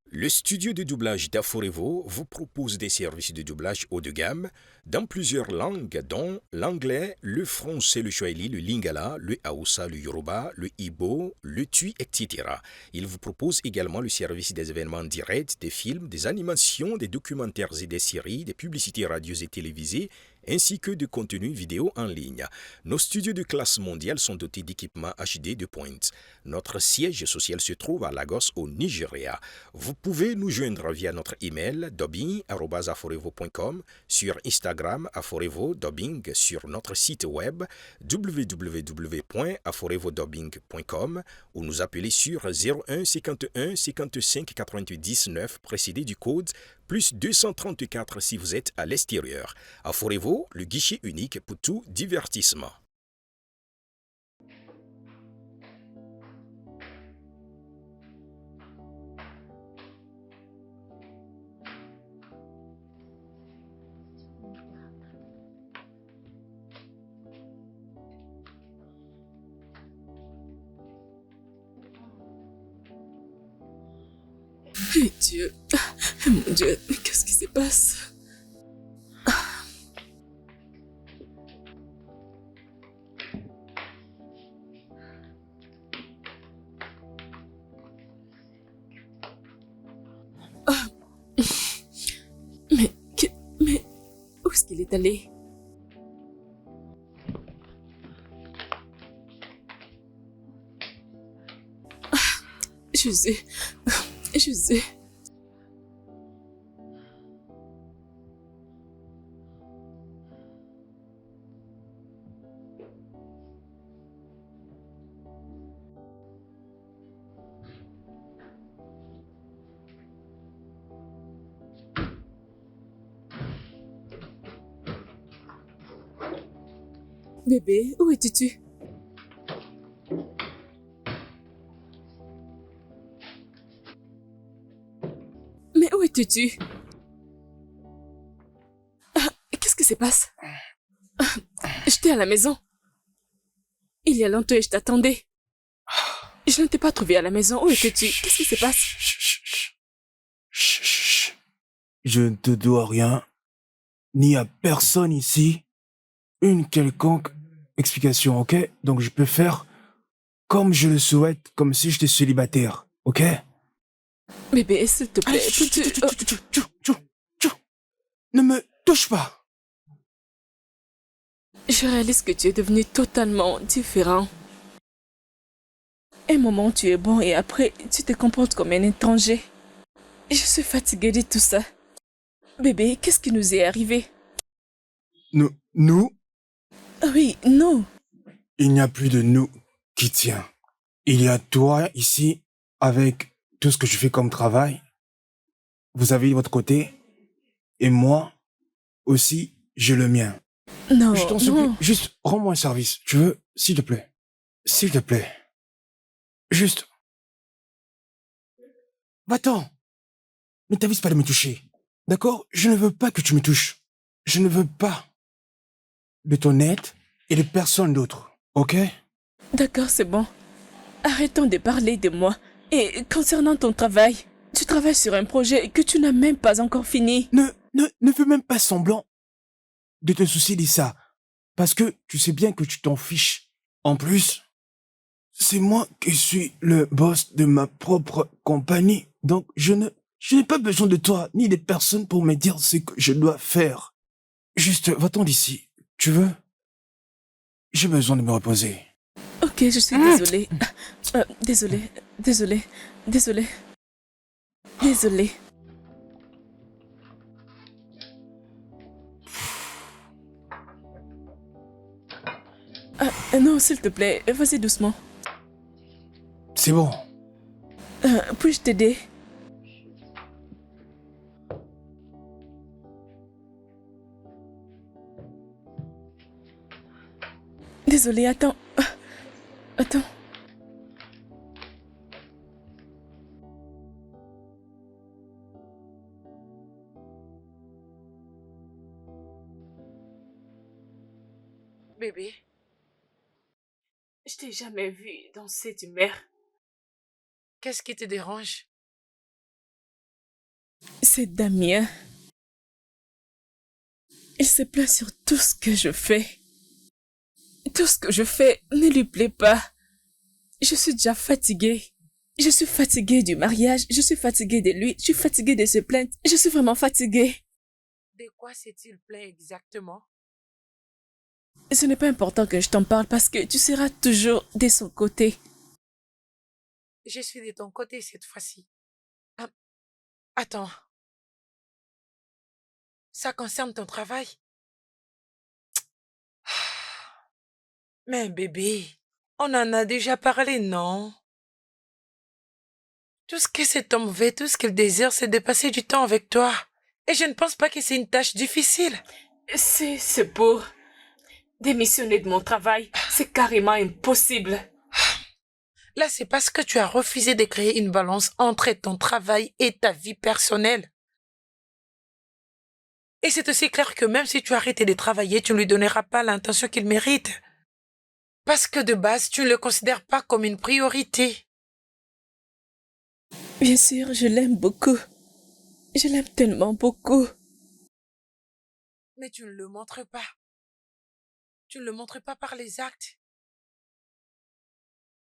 Le studio de doublage d'Aforevo vous propose des services de doublage haut de gamme dans plusieurs langues, dont l'anglais, le français, le swahili, le lingala, le haoussa, le yoruba, le ibo, le tui, etc. Il vous propose également le service des événements directs, des films, des animations, des documentaires et des séries, des publicités radios et télévisées, ainsi que de contenus vidéo en ligne. Nos studios de classe mondiale sont dotés d'équipements HD de pointe. Notre siège social se trouve à Lagos, au Nigeria. Vous pouvez nous joindre via notre email dubbing@aforevo.com, sur Instagram Aforevo Dubbing, sur notre site web www.aforevodubbing.com ou nous appeler sur 01 51 55 99 précédé du code plus 234 si vous êtes à l'extérieur. Aforevo, le guichet unique pour tout divertissement. Mon Dieu, mon Dieu, qu'est-ce qui se passe? Ah. Mais, où est-ce qu'il est allé? Ah, Jésus, Jésus. Bébé, où étais-tu? Mais où étais-tu? Ah, qu'est-ce qui se passe? Ah, j'étais à la maison. Il y a longtemps et je t'attendais. Je ne t'ai pas trouvé à la maison. Où étais-tu? Qu'est-ce qui se passe? Chut. Je ne te dois rien, ni à personne ici, une quelconque explication, ok? Donc je peux faire comme je le souhaite, comme si j'étais célibataire, ok? Bébé, s'il te plaît, peux-tu... Tchou. Ne me touche pas. Je réalise que tu es devenu totalement différent. Un moment, tu es bon et après, tu te comportes comme un étranger. Je suis fatiguée de tout ça. Bébé, qu'est-ce qui nous est arrivé? Nous, Oui, nous. il n'y a plus de nous qui tient. Il y a toi ici, avec tout ce que je fais comme travail. Vous avez votre côté, et moi aussi, j'ai le mien. Non, Je t'en supplie, non. juste rends-moi un service. Tu veux? S'il te plaît. S'il te plaît. Juste. Va-t'en. Ne t'avise pas de me toucher. D'accord? Je ne veux pas que tu me touches. Je ne veux pas de ton aide et de personne d'autre. Ok? D'accord, c'est bon. Arrêtons de parler de moi. Et concernant ton travail, tu travailles sur un projet que tu n'as même pas encore fini. Ne fais même pas semblant de te soucier de ça. Parce que tu sais bien que tu t'en fiches. En plus, c'est moi qui suis le boss de ma propre compagnie. Donc, je n'ai pas besoin de toi, ni des personnes pour me dire ce que je dois faire. Juste, va-t'en d'ici. Tu veux? J'ai besoin de me reposer. Ok, je suis désolée. Désolée. Non, s'il te plaît, vas-y doucement. C'est bon. Puis-je t'aider? Désolée, attends. Attends. Bébé, Je t'ai jamais vu danser d'humeur. qu'est-ce qui te dérange? C'est Damien. Il se plaint sur tout ce que je fais. Tout ce que je fais ne lui plaît pas. Je suis déjà fatiguée. Je suis fatiguée du mariage. Je suis fatiguée de lui. Je suis fatiguée de se plaindre. Je suis vraiment fatiguée. De quoi s'est-il plaint exactement? Ce n'est pas important que je t'en parle parce que tu seras toujours de son côté. Je suis de ton côté cette fois-ci. Ah, attends. Ça concerne ton travail? Mais bébé, on en a déjà parlé, non? Tout ce que cet homme veut, tout ce qu'il désire, c'est de passer du temps avec toi. Et je ne pense pas que c'est une tâche difficile. C'est pour démissionner de mon travail. C'est carrément impossible. Là, c'est parce que tu as refusé de créer une balance entre ton travail et ta vie personnelle. Et c'est aussi clair que même si tu arrêtes de travailler, tu ne lui donneras pas l'attention qu'il mérite. Parce que de base, tu ne le considères pas comme une priorité. Bien sûr, je l'aime beaucoup. Je l'aime tellement beaucoup. Mais tu ne le montres pas. Tu ne le montres pas par les actes.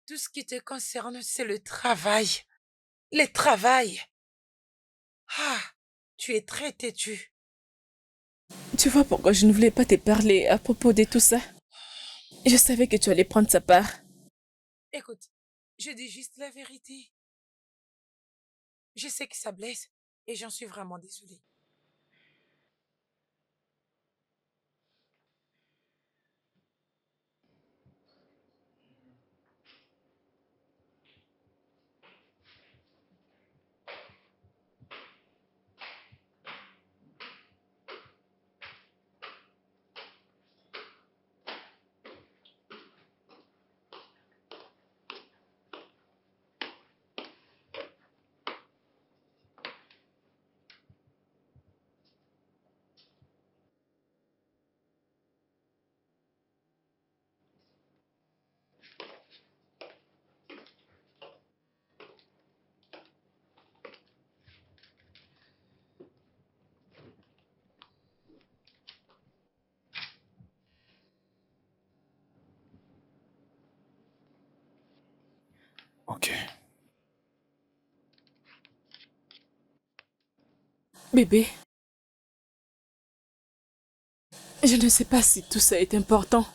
Tout ce qui te concerne, c'est le travail. Le travail. Ah, tu es très têtu. Tu vois pourquoi je ne voulais pas te parler à propos de tout ça? Je savais que tu allais prendre sa part. Écoute, je dis juste la vérité. Je sais que ça blesse et j'en suis vraiment désolée. Ok. Bébé, je ne sais pas si tout ça est important.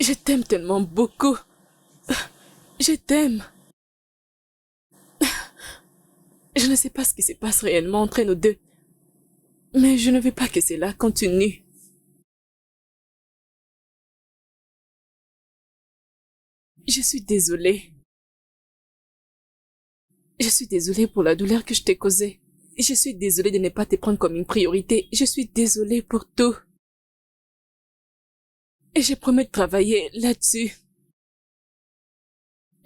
Je t'aime tellement beaucoup. Je t'aime. Je ne sais pas ce qui se passe réellement entre nous deux. Mais je ne veux pas que cela continue. Je suis désolée. Je suis désolée pour la douleur que je t'ai causée. Je suis désolée de ne pas te prendre comme une priorité. Je suis désolée pour tout. Et je promets de travailler là-dessus.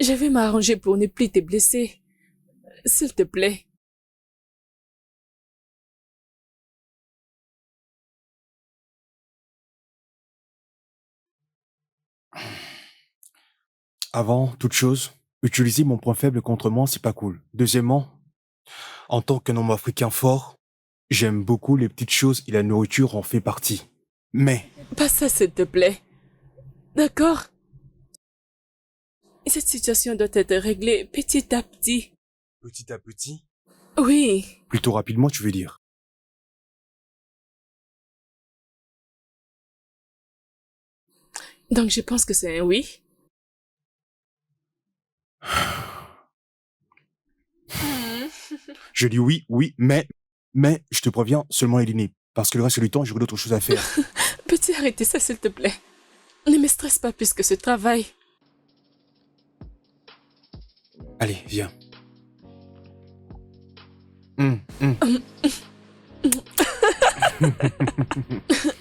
Je vais m'arranger pour ne plus te blesser. S'il te plaît. Avant toute chose, utiliser mon point faible contre moi, c'est pas cool. Deuxièmement, en tant qu'un homme africain fort, j'aime beaucoup les petites choses et la nourriture en fait partie. Mais, Pas ça, s'il te plaît. D'accord? Cette situation doit être réglée petit à petit. petit à petit, Oui. plutôt rapidement, tu veux dire. Donc je pense que c'est un oui. Je dis oui, oui, mais je te préviens, seulement Eline, parce que le reste du temps, j'aurai d'autres choses à faire. Peux-tu arrêter ça, s'il te plaît? Ne me stresse pas plus que ce travail. Allez, viens.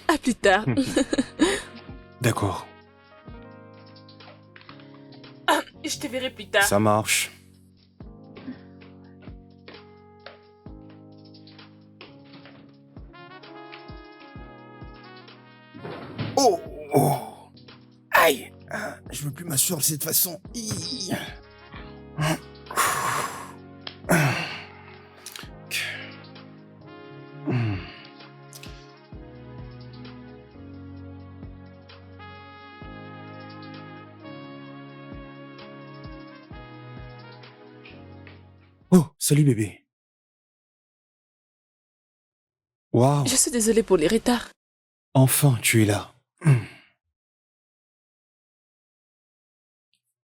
À plus tard. D'accord. Je te verrai plus tard. Ça marche. Oh, oh. Aïe. Je veux plus m'asseoir de cette façon. Oh, salut bébé. Waouh, Je suis désolée pour les retards. enfin tu es là.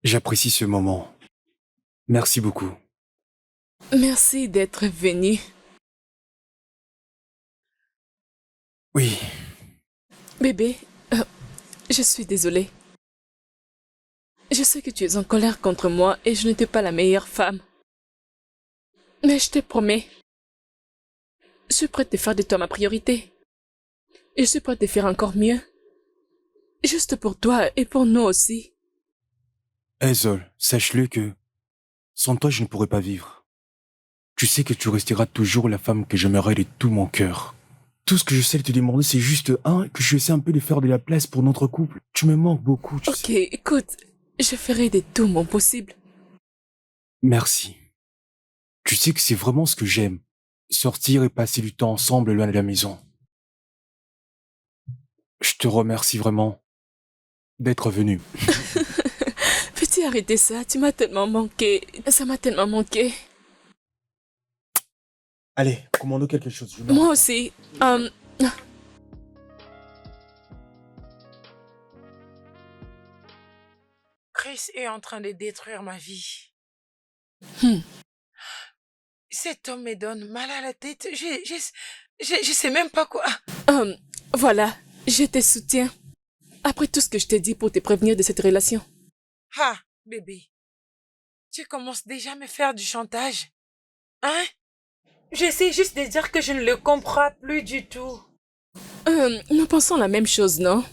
J'apprécie ce moment. Merci beaucoup. Merci d'être venu. Oui, Bébé, je suis désolée. Je sais que tu es en colère contre moi et je n'étais pas la meilleure femme. Mais je te promets, je suis prête à faire de toi ma priorité. Et je suis prête à faire encore mieux. Juste pour toi et pour nous aussi. Hazel, sache-le que sans toi je ne pourrais pas vivre. Tu sais que tu resteras toujours la femme que j'aimerais de tout mon cœur. Tout ce que je sais te demander, c'est juste que je essaie un peu de faire de la place pour notre couple. Tu me manques beaucoup, tu Ok, sais. écoute, je ferai de tout mon possible. Merci. Tu sais que c'est vraiment ce que j'aime. Sortir et passer du temps ensemble loin de la maison. Je te remercie vraiment d'être venu. Peux-tu arrêter ça? Tu m'as tellement manqué. Ça m'a tellement manqué. Allez, commandons quelque chose. Moi aussi. Chris est en train de détruire ma vie. Hmm. Cet homme me donne mal à la tête. Je sais même pas quoi. Voilà, je te soutiens. Après tout ce que je t'ai dit pour te prévenir de cette relation. Ah, bébé. Tu commences déjà à me faire du chantage. Hein? J'essaie juste de dire que je ne le comprends plus du tout. Nous pensons la même chose, non?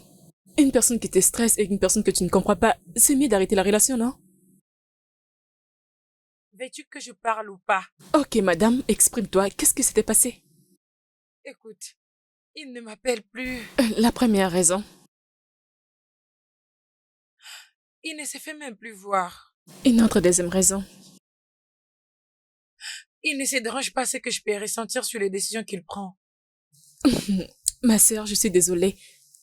Une personne qui te stresse et une personne que tu ne comprends pas, c'est mieux d'arrêter la relation, non? Veux-tu que je parle ou pas? Ok, madame, exprime-toi. Qu'est-ce qui s'était passé? Écoute, il ne m'appelle plus. La première raison. Il ne se fait même plus voir. Une autre deuxième raison. Il ne se dérange pas ce que je peux ressentir sur les décisions qu'il prend. Ma sœur, je suis désolée.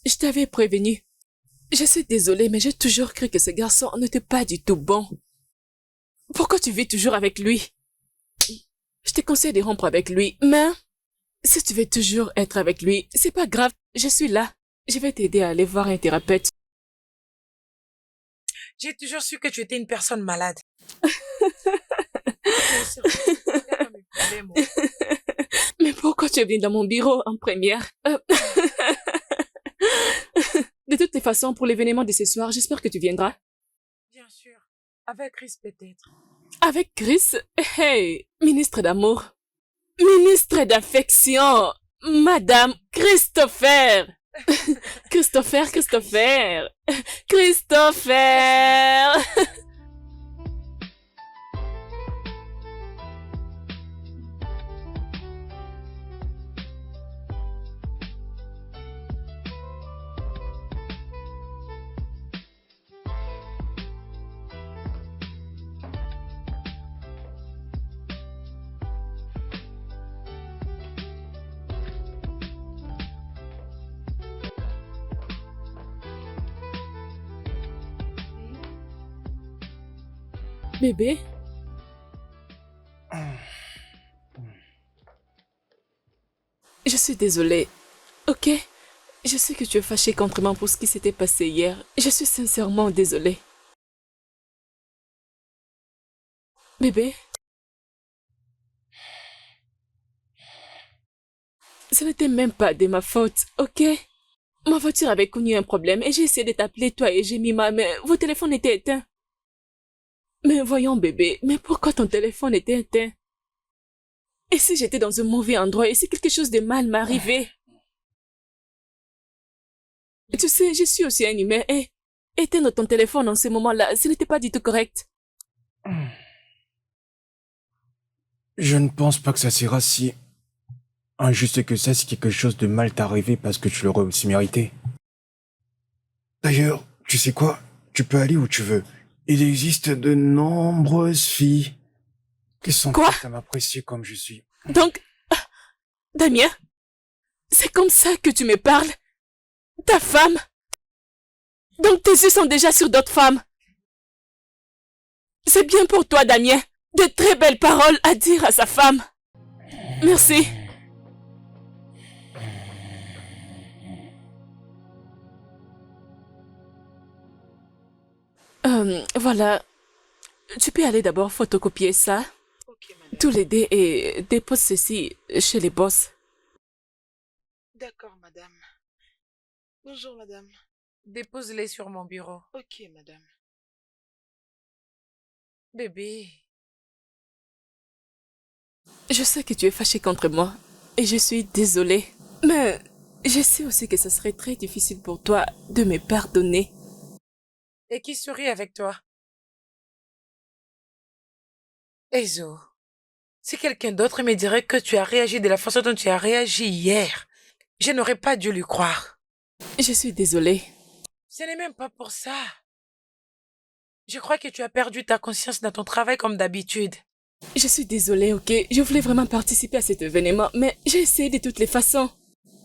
Je t'avais prévenu. Je suis désolée, mais j'ai toujours cru que ce garçon n'était pas du tout bon. Pourquoi tu vis toujours avec lui? Je te conseille de rompre avec lui, mais si tu veux toujours être avec lui, c'est pas grave, je suis là. Je vais t'aider à aller voir un thérapeute. J'ai toujours su que tu étais une personne malade. Mais pourquoi tu es venu dans mon bureau en première? De toutes les façons, pour l'événement de ce soir, j'espère que tu viendras. Bien sûr. Avec Chris peut-être. Avec Chris? Hey, ministre d'amour. Ministre d'affection. Madame Christopher. Christopher. Bébé? Je suis désolée, ok? Je sais que tu es fâché contre moi pour ce qui s'était passé hier. Je suis sincèrement désolée. Bébé? Ce n'était même pas de ma faute, ok? Ma voiture avait connu un problème et j'ai essayé de t'appeler toi et Jemima, mais vos téléphones étaient éteints. Mais voyons bébé, mais pourquoi ton téléphone était éteint? Et si j'étais dans un mauvais endroit et si quelque chose de mal m'arrivait? Tu sais, je suis aussi un humain et éteindre ton téléphone en ce moment-là. Ce n'était pas du tout correct. Je ne pense pas que ça sera si injuste que ça si quelque chose de mal t'est arrivé parce que tu l'aurais aussi mérité. D'ailleurs, tu sais quoi? Tu peux aller où tu veux. Il existe de nombreuses filles qui sont Quoi? prêtes à m'apprécier comme je suis. Donc, Damien, c'est comme ça que tu me parles? Ta femme? Donc tes yeux sont déjà sur d'autres femmes? C'est bien pour toi, Damien. De très belles paroles à dire à sa femme. Merci. Voilà. Tu peux aller d'abord photocopier ça, Ok, madame. tous les dés et dépose ceci chez les boss. D'accord, madame. Bonjour, madame. Dépose-les sur mon bureau. Ok, madame. Bébé, Je sais que tu es fâché contre moi et je suis désolée. Mais je sais aussi que ce serait très difficile pour toi de me pardonner. et qui sourit avec toi? Ezo, si quelqu'un d'autre me dirait que tu as réagi de la façon dont tu as réagi hier, je n'aurais pas dû lui croire. Je suis désolée. Ce n'est même pas pour ça. Je crois que tu as perdu ta conscience dans ton travail comme d'habitude. Je suis désolée, ok? Je voulais vraiment participer à cet événement, mais j'ai essayé de toutes les façons.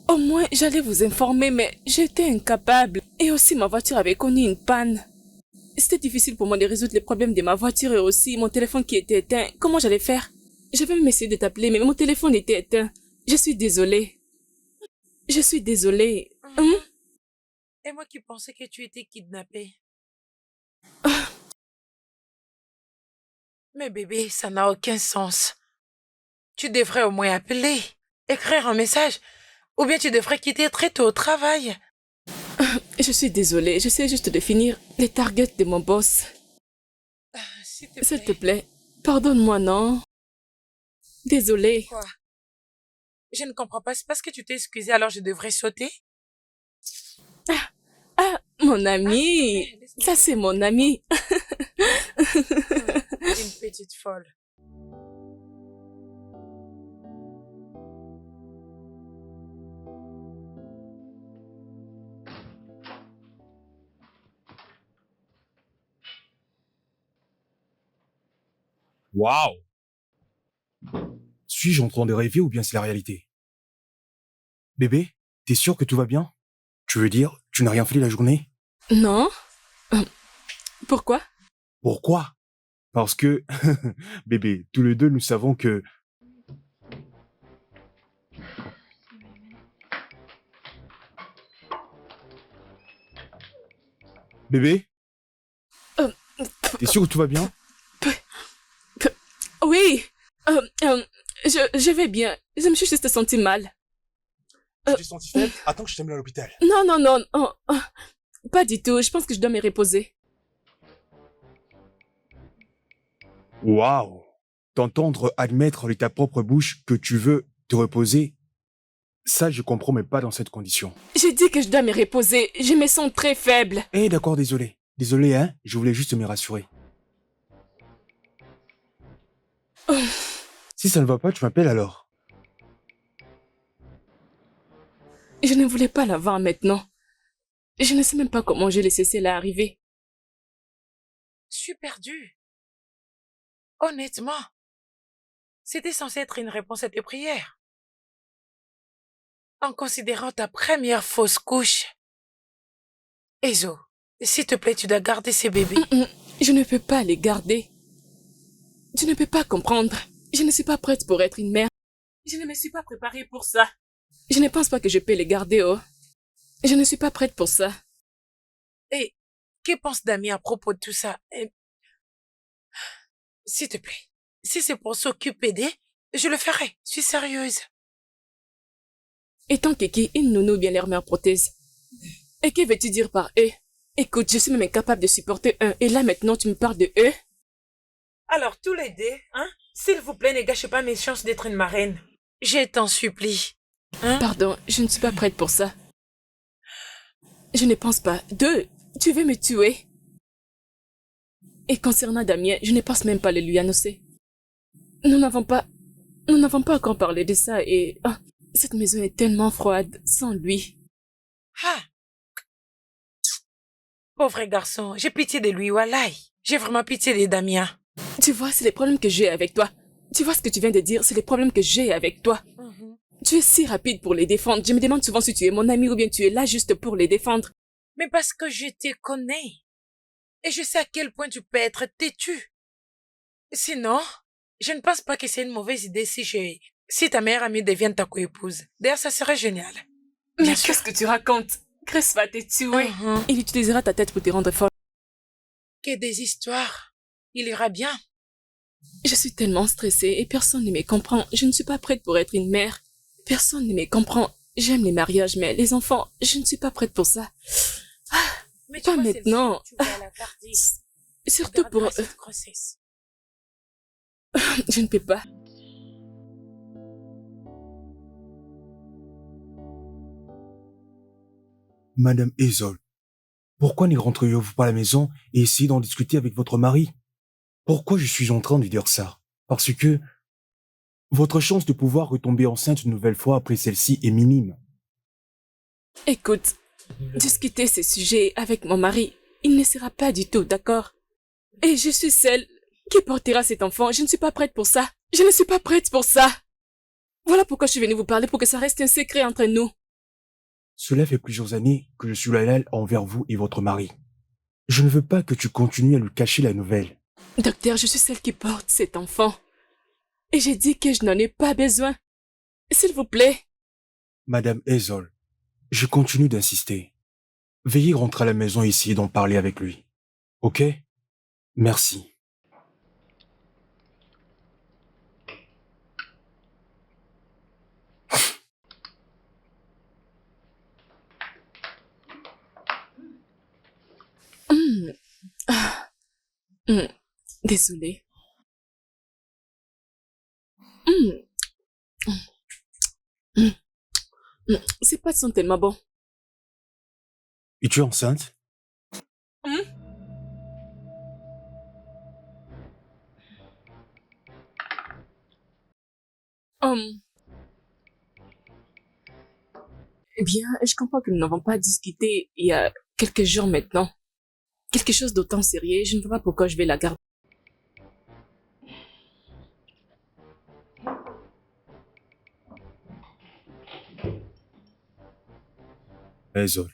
Au moins, j'allais vous informer, mais j'étais incapable. Et aussi, ma voiture avait connu une panne. C'était difficile pour moi de résoudre les problèmes de ma voiture et aussi mon téléphone qui était éteint. Comment j'allais faire? J'avais même essayé de t'appeler, mais mon téléphone était éteint. Je suis désolée. Je suis désolée. Et moi qui pensais que tu étais kidnappée. Mais bébé, ça n'a aucun sens. Tu devrais au moins appeler, écrire un message, ou bien tu devrais quitter très tôt au travail. Je suis désolée. J'essaie juste de finir les targets de mon boss. S'il te plaît, pardonne-moi, non? Désolée. Quoi? Je ne comprends pas. C'est parce que tu t'es excusé, alors je devrais sauter? Ah, mon ami. Ça, c'est mon ami. Une petite folle. Waouh! Suis-je en train de rêver ou bien c'est la réalité? Bébé, t'es sûr que tout va bien? Tu veux dire, tu n'as rien fait la journée? Non? Pourquoi? Pourquoi? Parce que, bébé, tous les deux nous savons que... Bébé? T'es sûr que tout va bien? Oui. Je vais bien. Je me suis juste sentie mal. Tu t'es senti faible? Attends que je t'amène à l'hôpital. Non, non, non. Pas du tout. Je pense que je dois me reposer. Waouh! T'entendre admettre de ta propre bouche que tu veux te reposer, ça je comprends mais pas dans cette condition. J'ai dit que je dois me reposer. Je me sens très faible. Eh d'accord, désolé. Désolé, hein, je voulais juste me rassurer. Si ça ne va pas, tu m'appelles alors. Je ne voulais pas l'avoir maintenant. Je ne sais même pas comment j'ai laissé cela arriver. Je suis perdue. Honnêtement, c'était censé être une réponse à tes prières. En considérant ta première fausse couche. Ezo, s'il te plaît, tu dois garder ces bébés. Je ne peux pas les garder. Tu ne peux pas comprendre. Je ne suis pas prête pour être une mère. Je ne me suis pas préparée pour ça. Je ne pense pas que je peux les garder, oh. Je ne suis pas prête pour ça. Et que pense Damien à propos de tout ça? S'il te plaît, si c'est pour s'occuper d'eux, je le ferai. Je suis sérieuse. Étant Kiki, une nounou bien leur mère prothèse. Et que veux-tu dire par eux? Écoute, je suis même incapable de supporter un. Et là maintenant, tu me parles de eux? Alors, tous les deux, hein? S'il vous plaît, ne gâchez pas mes chances d'être une marraine. Je t'en supplie. Hein? Pardon, je ne suis pas prête pour ça. Je ne pense pas. Deux, Tu veux me tuer? Et concernant Damien, je ne pense même pas le lui annoncer. Nous n'avons pas encore parlé de ça et cette maison est tellement froide sans lui. Ah, pauvre garçon, j'ai pitié de lui, wallahi. J'ai vraiment pitié de Damien. Tu vois, c'est les problèmes que j'ai avec toi. Tu vois ce que tu viens de dire, c'est les problèmes que j'ai avec toi. Tu es si rapide pour les défendre. Je me demande souvent si tu es mon ami ou bien tu es là juste pour les défendre. Mais parce que je te connais. Et je sais à quel point tu peux être têtu. Sinon, je ne pense pas que c'est une mauvaise idée si ta meilleure amie devient ta coépouse. D'ailleurs, ça serait génial. Mais Bien sûr. qu'est-ce que tu racontes? Chris va te tuer. Mhm. Il utilisera ta tête pour te rendre fort. Que des histoires. Il ira bien. Je suis tellement stressée et personne ne me comprend. Je ne suis pas prête pour être une mère. Personne ne me comprend. J'aime les mariages, mais les enfants, je ne suis pas prête pour ça. Mais Pas vois, maintenant. celle-ci, tu vas la garder. Surtout pour... Garderas cette grossesse. Je ne peux pas. Madame Hazel, pourquoi ne rentreriez-vous pas à la maison et essayez d'en discuter avec votre mari? Pourquoi je suis en train de dire ça? Parce que votre chance de pouvoir retomber enceinte une nouvelle fois après celle-ci est minime. Écoute, discuter ces sujets avec mon mari, il ne sera pas du tout d'accord. Et je suis celle qui portera cet enfant. Je ne suis pas prête pour ça. Je ne suis pas prête pour ça. Voilà pourquoi je suis venue vous parler, pour que ça reste un secret entre nous. Cela fait plusieurs années que je suis loyal envers vous et votre mari. Je ne veux pas que tu continues à lui cacher la nouvelle. Docteur, je suis celle qui porte cet enfant. Et j'ai dit que je n'en ai pas besoin. S'il vous plaît. Madame Hazel, je continue d'insister. Veuillez rentrer à la maison et essayer d'en parler avec lui. Ok? Merci. Désolée. Ces pâtes sont tellement bons. Es-tu enceinte? Eh bien, je comprends que nous n'avons pas discuté il y a quelques jours maintenant. Quelque chose d'autant sérieux, je ne vois pas pourquoi je vais la garder. Hazel,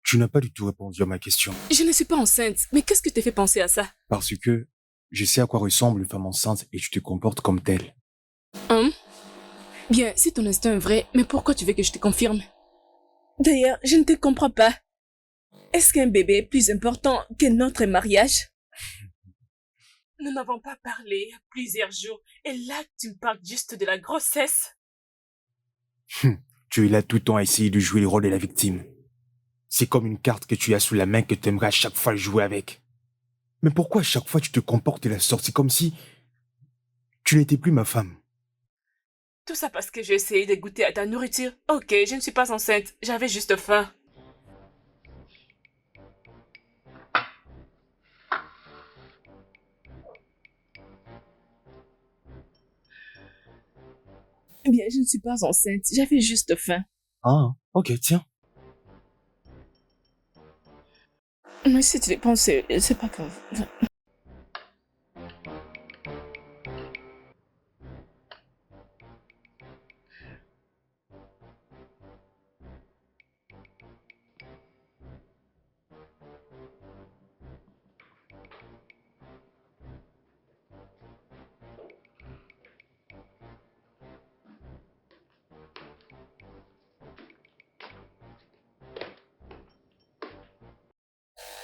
tu n'as pas du tout répondu à ma question. Je ne suis pas enceinte, mais qu'est-ce que te fait penser à ça? Parce que je sais à quoi ressemble une femme enceinte et tu te comportes comme telle. Bien, si ton instinct est vrai, mais pourquoi tu veux que je te confirme? D'ailleurs, je ne te comprends pas. Est-ce qu'un bébé est plus important que notre mariage? Nous n'avons pas parlé plusieurs jours, et là, tu me parles juste de la grossesse. Tu es là tout le temps à essayer de jouer le rôle de la victime. C'est comme une carte que tu as sous la main que tu aimerais à chaque fois jouer avec. Mais pourquoi à chaque fois tu te comportes de la sorte? C'est comme si tu n'étais plus ma femme. Tout ça parce que j'ai essayé de goûter à ta nourriture. Ok, je ne suis pas enceinte, j'avais juste faim. Bien, je ne suis pas enceinte, j'avais juste faim. Ah, ok, tiens. Mais si tu les penses, c'est pas grave.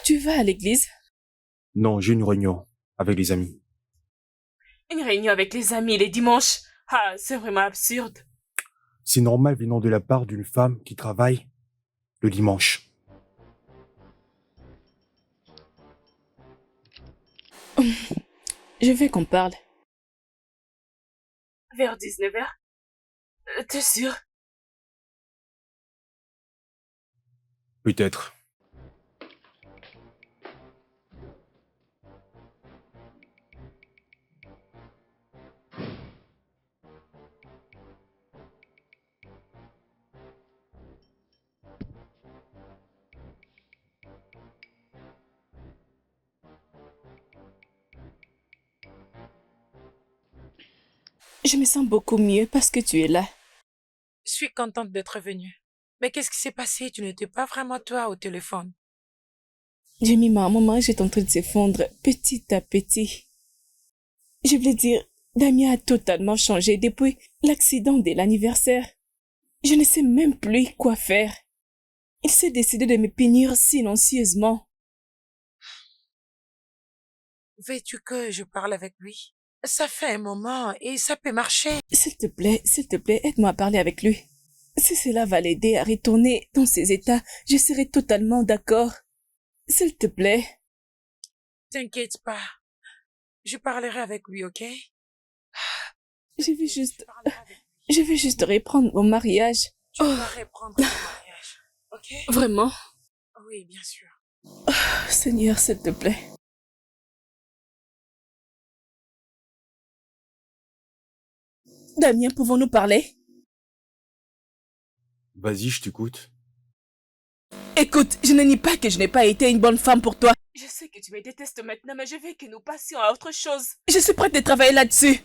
Tu vas à l'église? Non, j'ai une réunion avec les amis. Une réunion avec les amis les dimanches? Ah, c'est vraiment absurde. C'est normal venant de la part d'une femme qui travaille le dimanche. Je veux qu'on parle. Vers 19h? T'es sûr? Peut-être. Je me sens beaucoup mieux parce que tu es là. Je suis contente d'être venue. Mais qu'est-ce qui s'est passé? Tu n'étais pas vraiment toi au téléphone. Jemima, mon mariage est en train de s'effondrer petit à petit. Je voulais dire, Damien a totalement changé depuis l'accident de l'anniversaire. Je ne sais même plus quoi faire. Il s'est décidé de me punir silencieusement. Veux-tu que je parle avec lui? Ça fait un moment et ça peut marcher. S'il te plaît, aide-moi à parler avec lui. Si cela va l'aider à retourner dans ses états, je serai totalement d'accord. S'il te plaît. T'inquiète pas. Je parlerai avec lui, ok? Je veux juste, Je parlerai avec lui. je veux juste reprendre mon mariage. Tu vas reprendre ton mariage, ok? Vraiment? Oui, bien sûr. Seigneur, s'il te plaît. Damien, pouvons-nous parler? Vas-y, je t'écoute. Écoute, je ne nie pas que je n'ai pas été une bonne femme pour toi. Je sais que tu me détestes maintenant, mais je veux que nous passions à autre chose. Je suis prête à travailler là-dessus.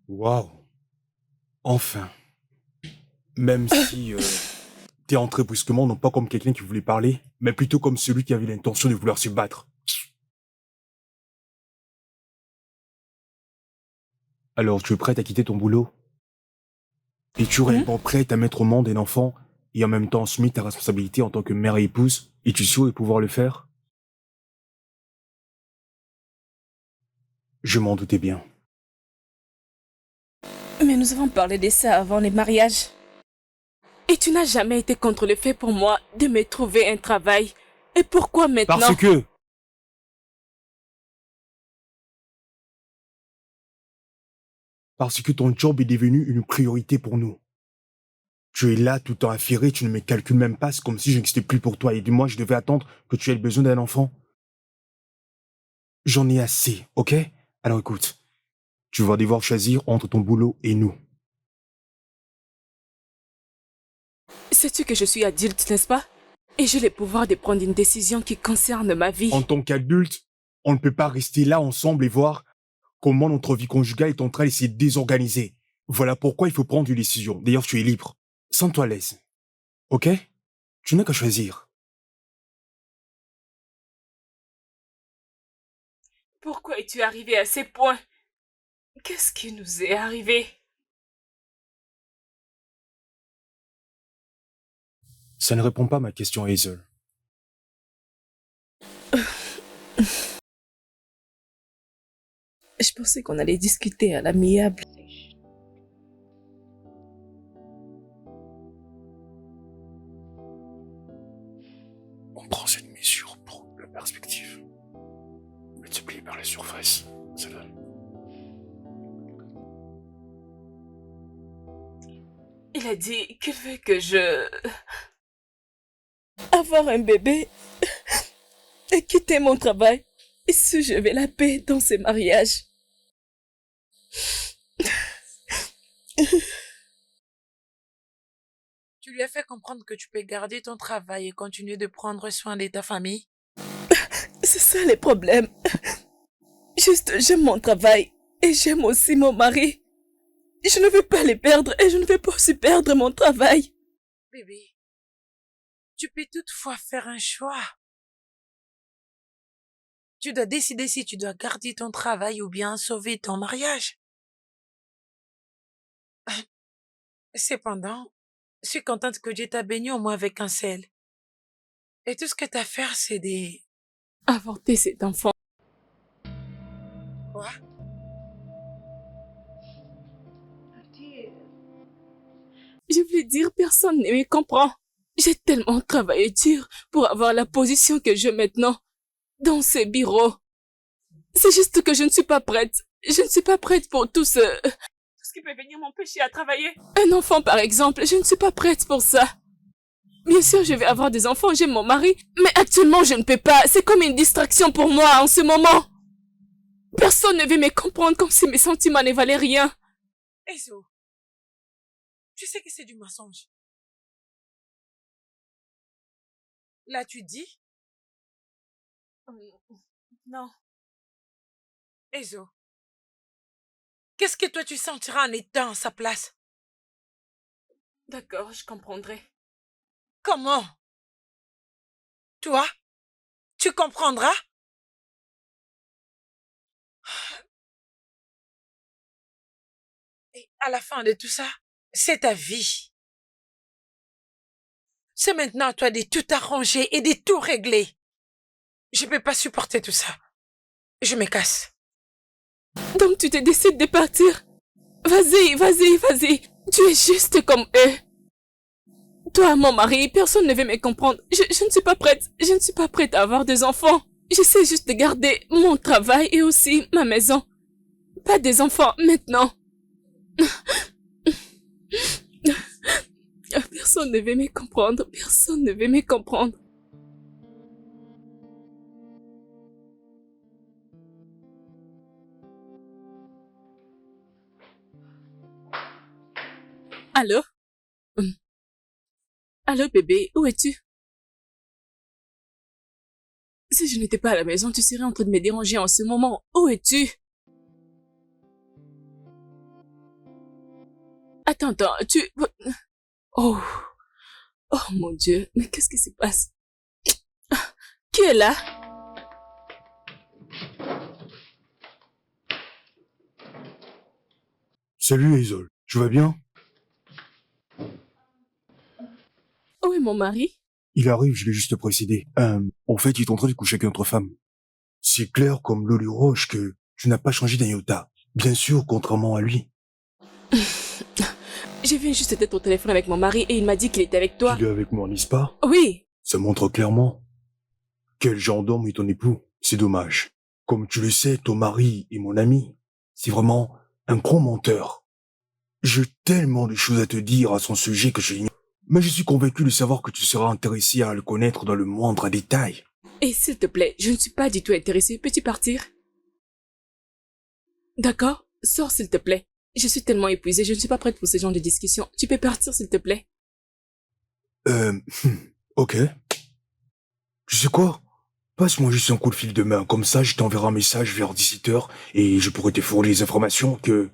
Waouh. Enfin. Même si t'es entré brusquement, non pas comme quelqu'un qui voulait parler, mais plutôt comme celui qui avait l'intention de vouloir se battre. Alors, tu es prête à quitter ton boulot? Et tu es réellement prête à mettre au monde un enfant et en même temps assumer ta responsabilité en tant que mère et épouse? Et tu souhaites pouvoir le faire? Je m'en doutais bien. Mais nous avons parlé de ça avant les mariages. Et tu n'as jamais été contre le fait pour moi de me trouver un travail. Et pourquoi maintenant? Parce que ton job est devenu une priorité pour nous. Tu es là tout en affairé, tu ne me calcules même pas, c'est comme si je n'existais plus pour toi et de moi je devais attendre que tu aies besoin d'un enfant. J'en ai assez, ok? Alors écoute, tu vas devoir choisir entre ton boulot et nous. Sais-tu que je suis adulte, n'est-ce pas? Et j'ai le pouvoir de prendre une décision qui concerne ma vie. En tant qu'adulte, on ne peut pas rester là ensemble et voir comment notre vie conjugale est en train de se désorganiser. Voilà pourquoi il faut prendre une décision. D'ailleurs, tu es libre. Sens-toi à l'aise. Ok? Tu n'as qu'à choisir. Pourquoi es-tu arrivé à ces points? Qu'est-ce qui nous est arrivé? Ça ne répond pas à ma question, Hazel. Je pensais qu'on allait discuter à l'amiable. On prend cette mesure pour la perspective. Multiplié par la surface, ça donne. Il a dit qu'il veut que je... avoir un bébé et quitter mon travail. Et si je veux la paix dans ce mariage. Tu lui as fait comprendre que tu peux garder ton travail et continuer de prendre soin de ta famille? C'est ça le problème. Juste, j'aime mon travail et j'aime aussi mon mari. Je ne veux pas les perdre et je ne veux pas aussi perdre mon travail. Bébé, tu peux toutefois faire un choix. Tu dois décider si tu dois garder ton travail ou bien sauver ton mariage. Cependant, je suis contente que Dieu t'a béni au moins avec un seul. Et tout ce que t'as à faire, c'est des... Avorter cet enfant. Quoi? Je voulais dire, personne ne me comprend. J'ai tellement travaillé dur pour avoir la position que j'ai maintenant dans ces bureaux. C'est juste que je ne suis pas prête. Je ne suis pas prête pour tout ce qui peut venir m'empêcher à travailler. Un enfant, par exemple, je ne suis pas prête pour ça. Bien sûr, je vais avoir des enfants, j'aime mon mari, mais actuellement, je ne peux pas. C'est comme une distraction pour moi en ce moment. Personne ne veut me comprendre comme si mes sentiments ne valaient rien. Ezo, tu sais que c'est du mensonge. Là, tu dis? Non. Ezo, qu'est-ce que toi tu sentiras en étant à sa place? D'accord, je comprendrai. Comment? Toi, tu comprendras? Et à la fin de tout ça, c'est ta vie. C'est maintenant à toi de tout arranger et de tout régler. Je peux pas supporter tout ça. Je me casse. Donc tu te décides de partir? Vas-y, vas-y, vas-y. Tu es juste comme eux. Toi, mon mari, personne ne veut me comprendre. Je ne suis pas prête. Je ne suis pas prête à avoir des enfants. J'essaie juste de garder mon travail et aussi ma maison. Pas des enfants maintenant. Personne ne veut me comprendre. Personne ne veut me comprendre. Allô? Allô, bébé, où es-tu? Si je n'étais pas à la maison, tu serais en train de me déranger en ce moment. Où es-tu? Attends, tu... Oh, oh mon Dieu, mais qu'est-ce qui se passe? Qui est là? Salut Hazel, tu vas bien? Où est mon mari? Il arrive, je l'ai juste précédé. En fait, il est en train de coucher avec une autre femme. C'est clair comme l'eau du roche que tu n'as pas changé d'un iota. Bien sûr, contrairement à lui. Je viens juste d'être au téléphone avec mon mari et il m'a dit qu'il était avec toi. Il est avec moi, n'est-ce pas? Oui. Ça montre clairement quel genre d'homme est ton époux. C'est dommage. Comme tu le sais, ton mari est mon ami. C'est vraiment un gros menteur. J'ai tellement de choses à te dire à son sujet que je l'ignore. Mais je suis convaincu de savoir que tu seras intéressé à le connaître dans le moindre détail. Et s'il te plaît, je ne suis pas du tout intéressée. Peux-tu partir? D'accord? Sors s'il te plaît. Je suis tellement épuisée, je ne suis pas prête pour ce genre de discussion. Tu peux partir s'il te plaît? Ok. Tu sais quoi? Passe-moi juste un coup de fil demain, comme ça je t'enverrai un message vers 17h et je pourrai te fournir les informations que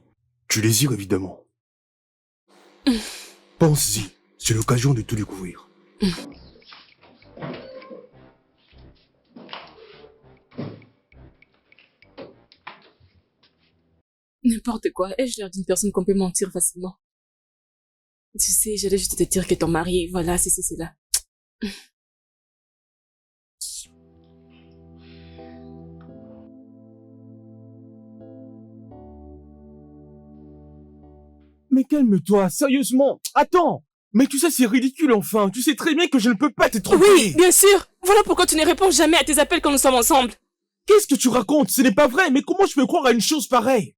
tu désires évidemment. Pense-y, c'est l'occasion de tout découvrir. N'importe quoi. Ai-je l'air d'une personne qu'on peut mentir facilement? Tu sais, j'allais juste te dire que ton mari, voilà, c'est là. Mais calme-toi, sérieusement. Attends. Mais tu sais, c'est ridicule enfin. Tu sais très bien que je ne peux pas te tromper. Oui, bien sûr. Voilà pourquoi tu ne réponds jamais à tes appels quand nous sommes ensemble. Qu'est-ce que tu racontes? Ce n'est pas vrai. Mais comment je peux croire à une chose pareille?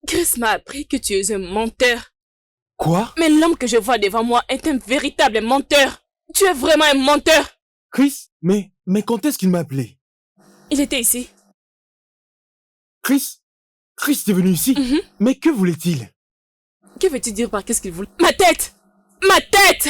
Chris m'a appris que tu es un menteur. Quoi? Mais l'homme que je vois devant moi est un véritable menteur. Tu es vraiment un menteur. Chris? Mais quand est-ce qu'il m'a appelé? Il était ici. Chris? Chris est venu ici? Mais que voulait-il? Que veux-tu dire par qu'est-ce qu'il voulait? Ma tête! Ma tête!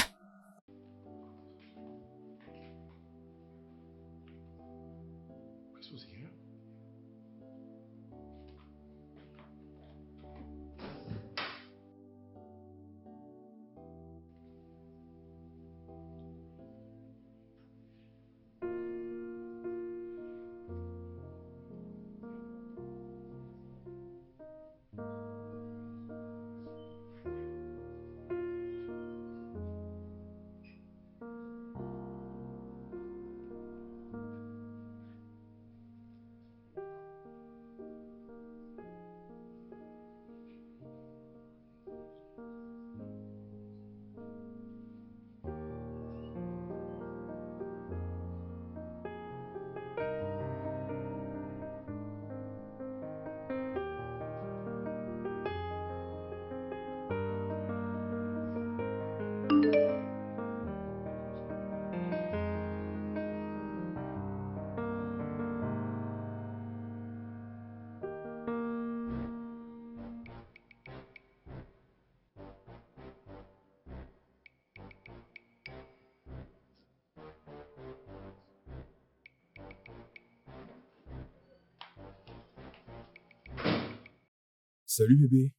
Salut bébé.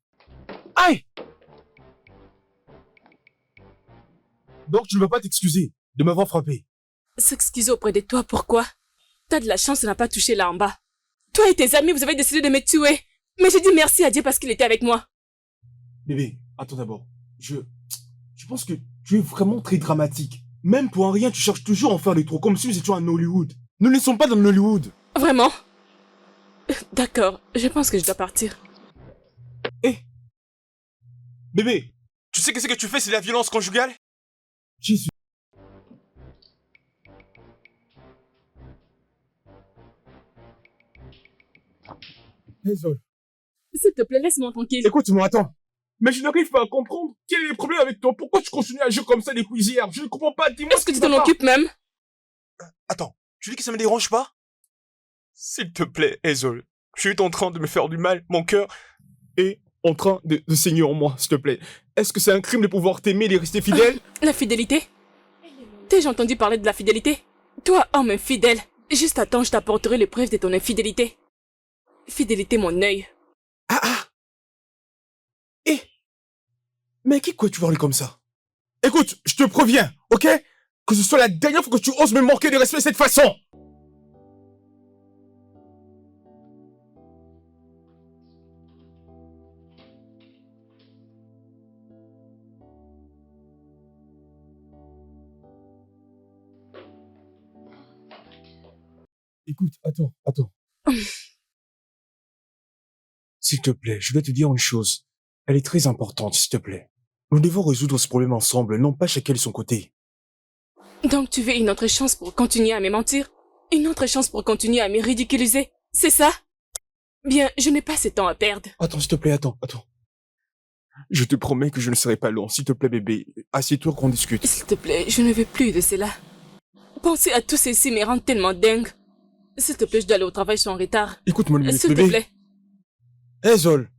Aïe! Donc tu ne vas pas t'excuser de m'avoir frappé. S'excuser auprès de toi, pourquoi? T'as de la chance, ça n'a pas touché là en bas. Toi et tes amis, vous avez décidé de me tuer. Mais j'ai dit merci à Dieu parce qu'il était avec moi. Bébé, attends d'abord. Je pense que tu es vraiment très dramatique. Même pour un rien, tu cherches toujours à en faire des trop, comme si nous étions un Hollywood. Nous ne sommes pas dans le Hollywood. Vraiment? D'accord, je pense que je dois partir. Eh! Bébé, tu sais que ce que tu fais, c'est la violence conjugale? Jésus. Désolé. S'il te plaît, laisse-moi tranquille. Écoute-moi, attends. Mais je n'arrive pas à comprendre quel est le problème avec toi. Pourquoi tu continues à agir comme ça depuis hier? Je ne comprends pas. Dis-moi Est-ce que tu t'en occupes même? Attends, tu dis que ça me dérange pas? S'il te plaît, Hazel. Je suis en train de me faire du mal. Mon cœur est en train de saigner en moi, s'il te plaît. Est-ce que c'est un crime de pouvoir t'aimer et de rester fidèle? La fidélité? T'as-je entendu parler de la fidélité? Toi, homme infidèle. Juste attends, je t'apporterai les preuves de ton infidélité. Fidélité, mon œil. Ah! Eh! Mais qui quoi tu parles comme ça? Écoute, je te préviens, ok? Que ce soit la dernière fois que tu oses me manquer de respect de cette façon! Écoute, attends. S'il te plaît, je vais te dire une chose. Elle est très importante, s'il te plaît. Nous devons résoudre ce problème ensemble, non pas chacun de son côté. Donc tu veux une autre chance pour continuer à me mentir? Une autre chance pour continuer à me ridiculiser? C'est ça? Bien, je n'ai pas ce temps à perdre. Attends, s'il te plaît, attends. Je te promets que je ne serai pas long. S'il te plaît, bébé, assieds-toi qu'on discute. S'il te plaît, je ne veux plus de cela. Penser à tout ceci me rend tellement dingue. S'il te plaît, je dois aller au travail, je suis en retard. Écoute-moi une minute, S'il te bébé. plaît. Hazel.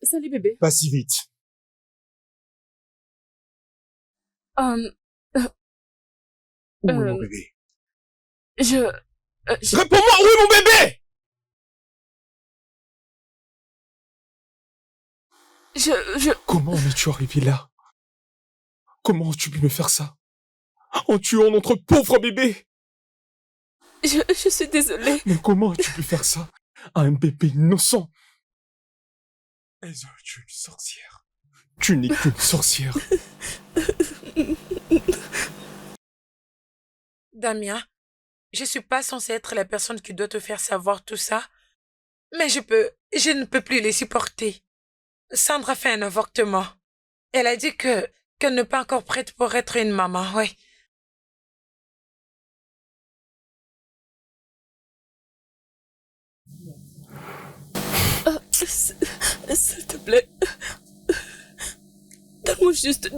Salut bébé. Pas si vite. Euh, Où est mon bébé? je... Réponds-moi, où est mon bébé? Comment en es-tu arrivé là? Comment as-tu pu me faire ça? En tuant notre pauvre bébé? Je suis désolée. Mais comment as-tu pu faire ça à un bébé innocent? Hazel, tu es une sorcière. Tu n'es qu'une sorcière. Damien, je suis pas censée être la personne qui doit te faire savoir tout ça, mais je ne peux plus les supporter. Sandra a fait un avortement. Elle a dit qu'elle n'est pas encore prête pour être une maman, ouais. S'il te plaît. Donne-moi juste...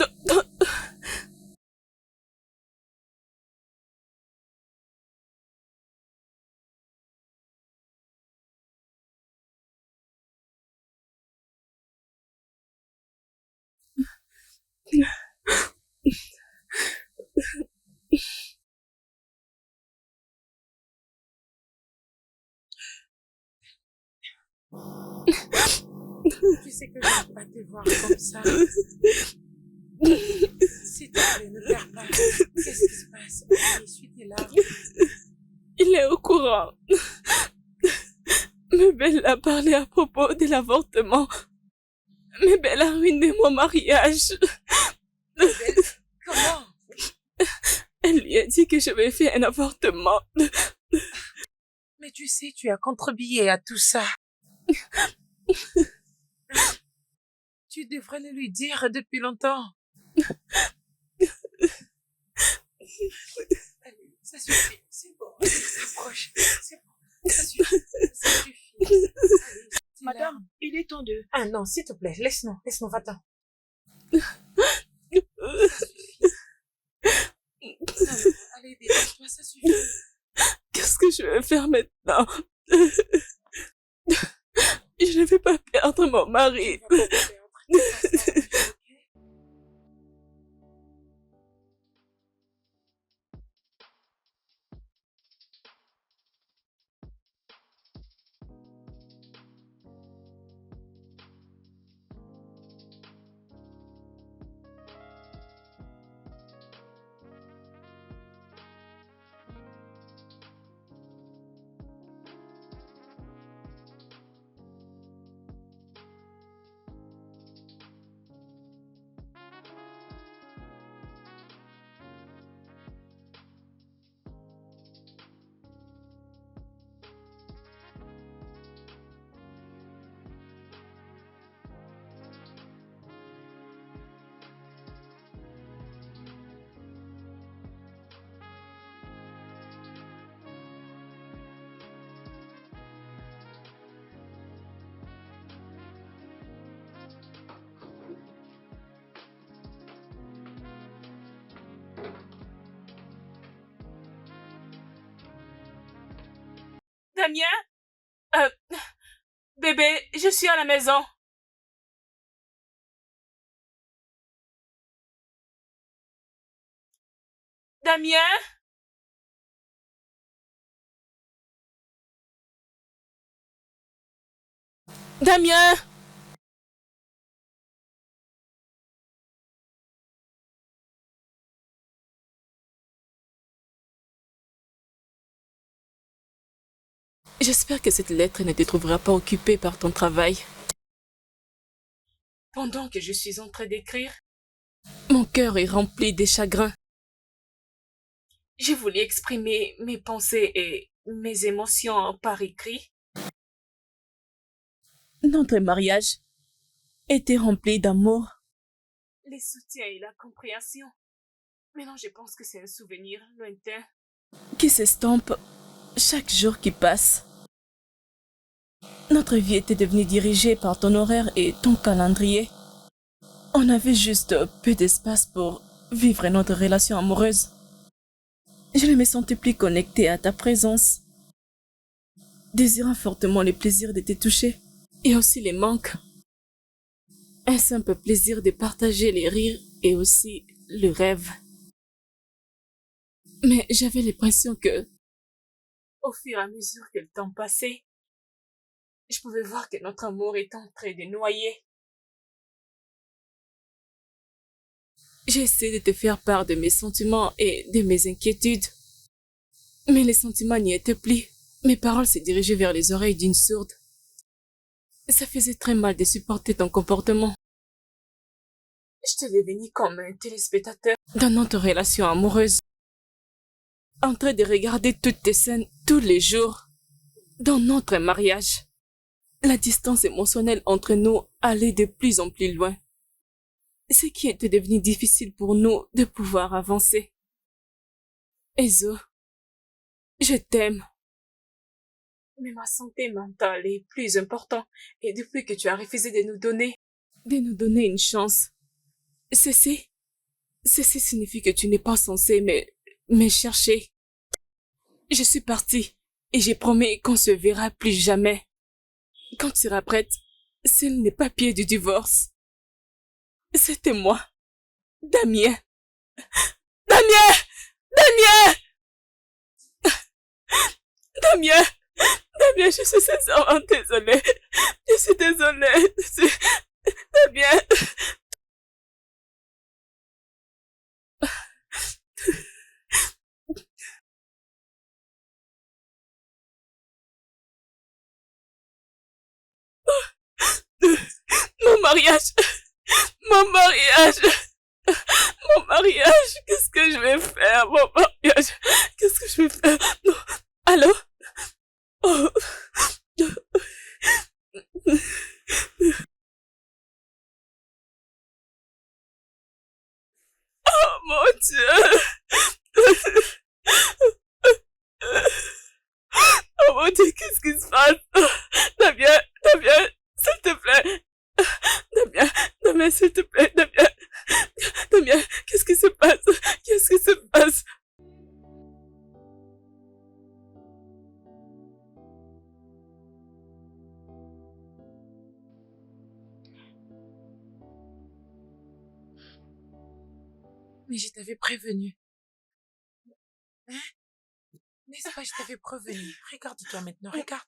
Tu sais que je ne peux pas te voir comme ça. S'il te plaît, ne pleure pas. Qu'est-ce qui se passe? Essuie tes larmes. Il est au courant. Mais Belle a parlé à propos de l'avortement. Mais Belle a ruiné mon mariage. Comment? Elle lui a dit que j'avais fait un avortement. Mais tu sais, tu as contribué à tout ça. Tu devrais le lui dire depuis longtemps. Allez, ça suffit. C'est bon. Approche. C'est bon. Ça suffit. Ça suffit. Allez, Madame, il est temps de... Ah non, s'il te plaît, laisse-nous, va-t'en. Ça suffit. Non, allez, dépêche-toi, ça suffit. Qu'est-ce que je vais faire maintenant? Je ne vais pas perdre mon mari. Damien? Euh, Bébé, je suis à la maison. Damien? Damien? J'espère que cette lettre ne te trouvera pas occupée par ton travail. Pendant que je suis en train d'écrire, mon cœur est rempli de chagrin. J'ai voulu exprimer mes pensées et mes émotions par écrit. Notre mariage était rempli d'amour, les soutiens et la compréhension. Maintenant, je pense que c'est un souvenir lointain qui s'estompe chaque jour qui passe. Notre vie était devenue dirigée par ton horaire et ton calendrier. On avait juste peu d'espace pour vivre notre relation amoureuse. Je ne me sentais plus connectée à ta présence, désirant fortement le plaisir de te toucher et aussi les manques. Un simple plaisir de partager les rires et aussi le rêve. Mais j'avais l'impression que, au fur et à mesure que le temps passait, je pouvais voir que notre amour est en train de noyer. J'ai essayé de te faire part de mes sentiments et de mes inquiétudes. Mais les sentiments n'y étaient plus. Mes paroles se dirigeaient vers les oreilles d'une sourde. Ça faisait très mal de supporter ton comportement. Je te devenu comme un téléspectateur dans notre relation amoureuse, en train de regarder toutes tes scènes tous les jours dans notre mariage. La distance émotionnelle entre nous allait de plus en plus loin, ce qui était devenu difficile pour nous de pouvoir avancer. Ezo, je t'aime. Mais ma santé mentale est plus importante et depuis que tu as refusé de nous donner une chance, ceci signifie que tu n'es pas censé me chercher. Je suis partie et j'ai promis qu'on se verra plus jamais. Quand tu seras prête, signe les papiers du divorce. C'était moi, Damien. Damien! Damien! Damien! Damien, je suis sincèrement désolée. Je suis désolée. Damien! Mon mariage! Mon mariage! Mon mariage! Qu'est-ce que je vais faire? Mon mariage! Qu'est-ce que je vais faire? Non. Allô? Oh. Oh mon Dieu! Oh mon Dieu, qu'est-ce qui se passe? Damien, Damien, s'il te plaît. Damien, Damien, s'il te plaît, Damien. Damien, qu'est-ce qui se passe? Qu'est-ce qui se passe? Mais je t'avais prévenu. Hein? N'est-ce pas, je t'avais prévenu. Regarde-toi maintenant, regarde.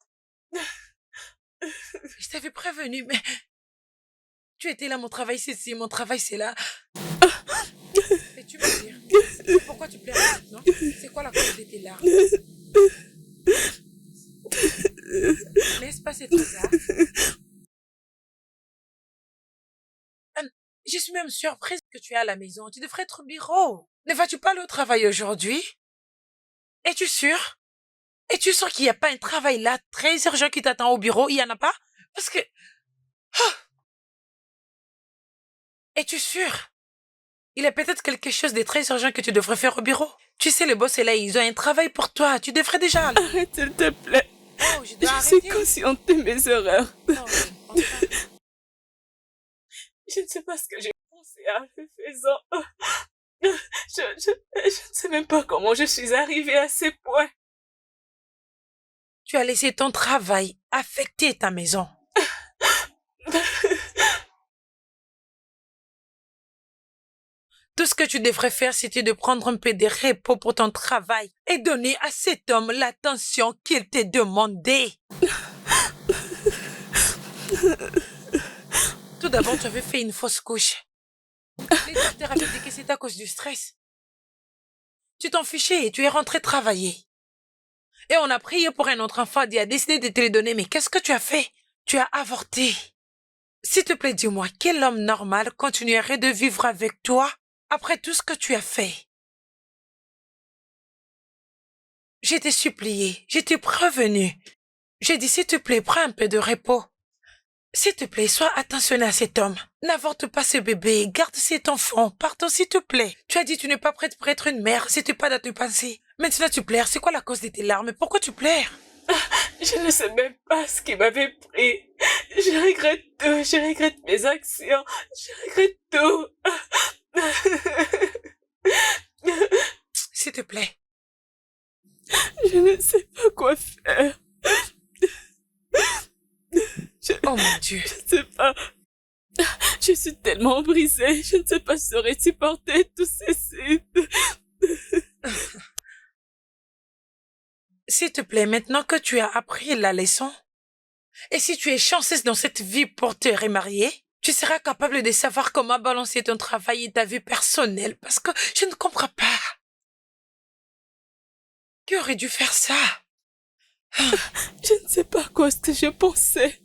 Je t'avais prévenu, mais tu étais là, mon travail c'est ici, mon travail c'est là. Et tu veux dire, pourquoi tu pleures maintenant? C'est quoi la cause de tes larmes? N'est-ce pas, c'est trop tard? Je suis même surprise que tu es à la maison. Tu devrais être au bureau. Ne vas-tu pas aller au travail aujourd'hui? Es-tu sûr? Es-tu sûr qu'il n'y a pas un travail là, très urgent qui t'attend au bureau? Il n'y en a pas? Parce que... Oh! Es-tu sûr? Il y a peut-être quelque chose de très urgent que tu devrais faire au bureau. Tu sais, le boss est là, ils ont un travail pour toi. Tu devrais déjà aller. Arrête, s'il te plaît. Oh, je dois Je suis arrêter. consciente de mes erreurs. Non, mais enfin, Je ne sais pas ce que j'ai pensé en le faisant. Je ne sais même pas comment je suis arrivée à ces points. tu as laissé ton travail affecter ta maison. Tout ce que tu devrais faire, c'était de prendre un peu de repos pour ton travail et donner à cet homme l'attention qu'il t'a demandé. Tout d'abord, tu avais fait une fausse couche. Les docteurs avaient dit que c'était à cause du stress. Tu t'en fichais et tu es rentré travailler. Et on a prié pour un autre enfant et a décidé de te le donner. Mais qu'est-ce que tu as fait? Tu as avorté. S'il te plaît, dis-moi, quel homme normal continuerait de vivre avec toi après tout ce que tu as fait? Je t'ai supplié, je t'ai prévenu. J'ai dit, s'il te plaît, prends un peu de repos. S'il te plaît, sois attentionné à cet homme. N'avorte pas ce bébé, garde cet enfant. Partons, s'il te plaît. Tu as dit, tu n'es pas prête pour être une mère, c'était pas dans tes pensées. Maintenant, tu pleures. C'est quoi la cause de tes larmes? Pourquoi tu pleures? Je ne sais même pas ce qui m'avait pris. Je regrette tout. Je regrette mes actions. Je regrette tout. S'il te plaît. Je ne sais pas quoi faire. Oh mon Dieu. Je ne sais pas. Je suis tellement brisée. Je ne sais pas si j'aurais supporté tous ces sites. S'il te plaît, maintenant que tu as appris la leçon, et si tu es chanceuse dans cette vie pour te remarier, tu seras capable de savoir comment balancer ton travail et ta vie personnelle, parce que je ne comprends pas. Qui aurait dû faire ça? Je ne sais pas quoi ce que je pensais.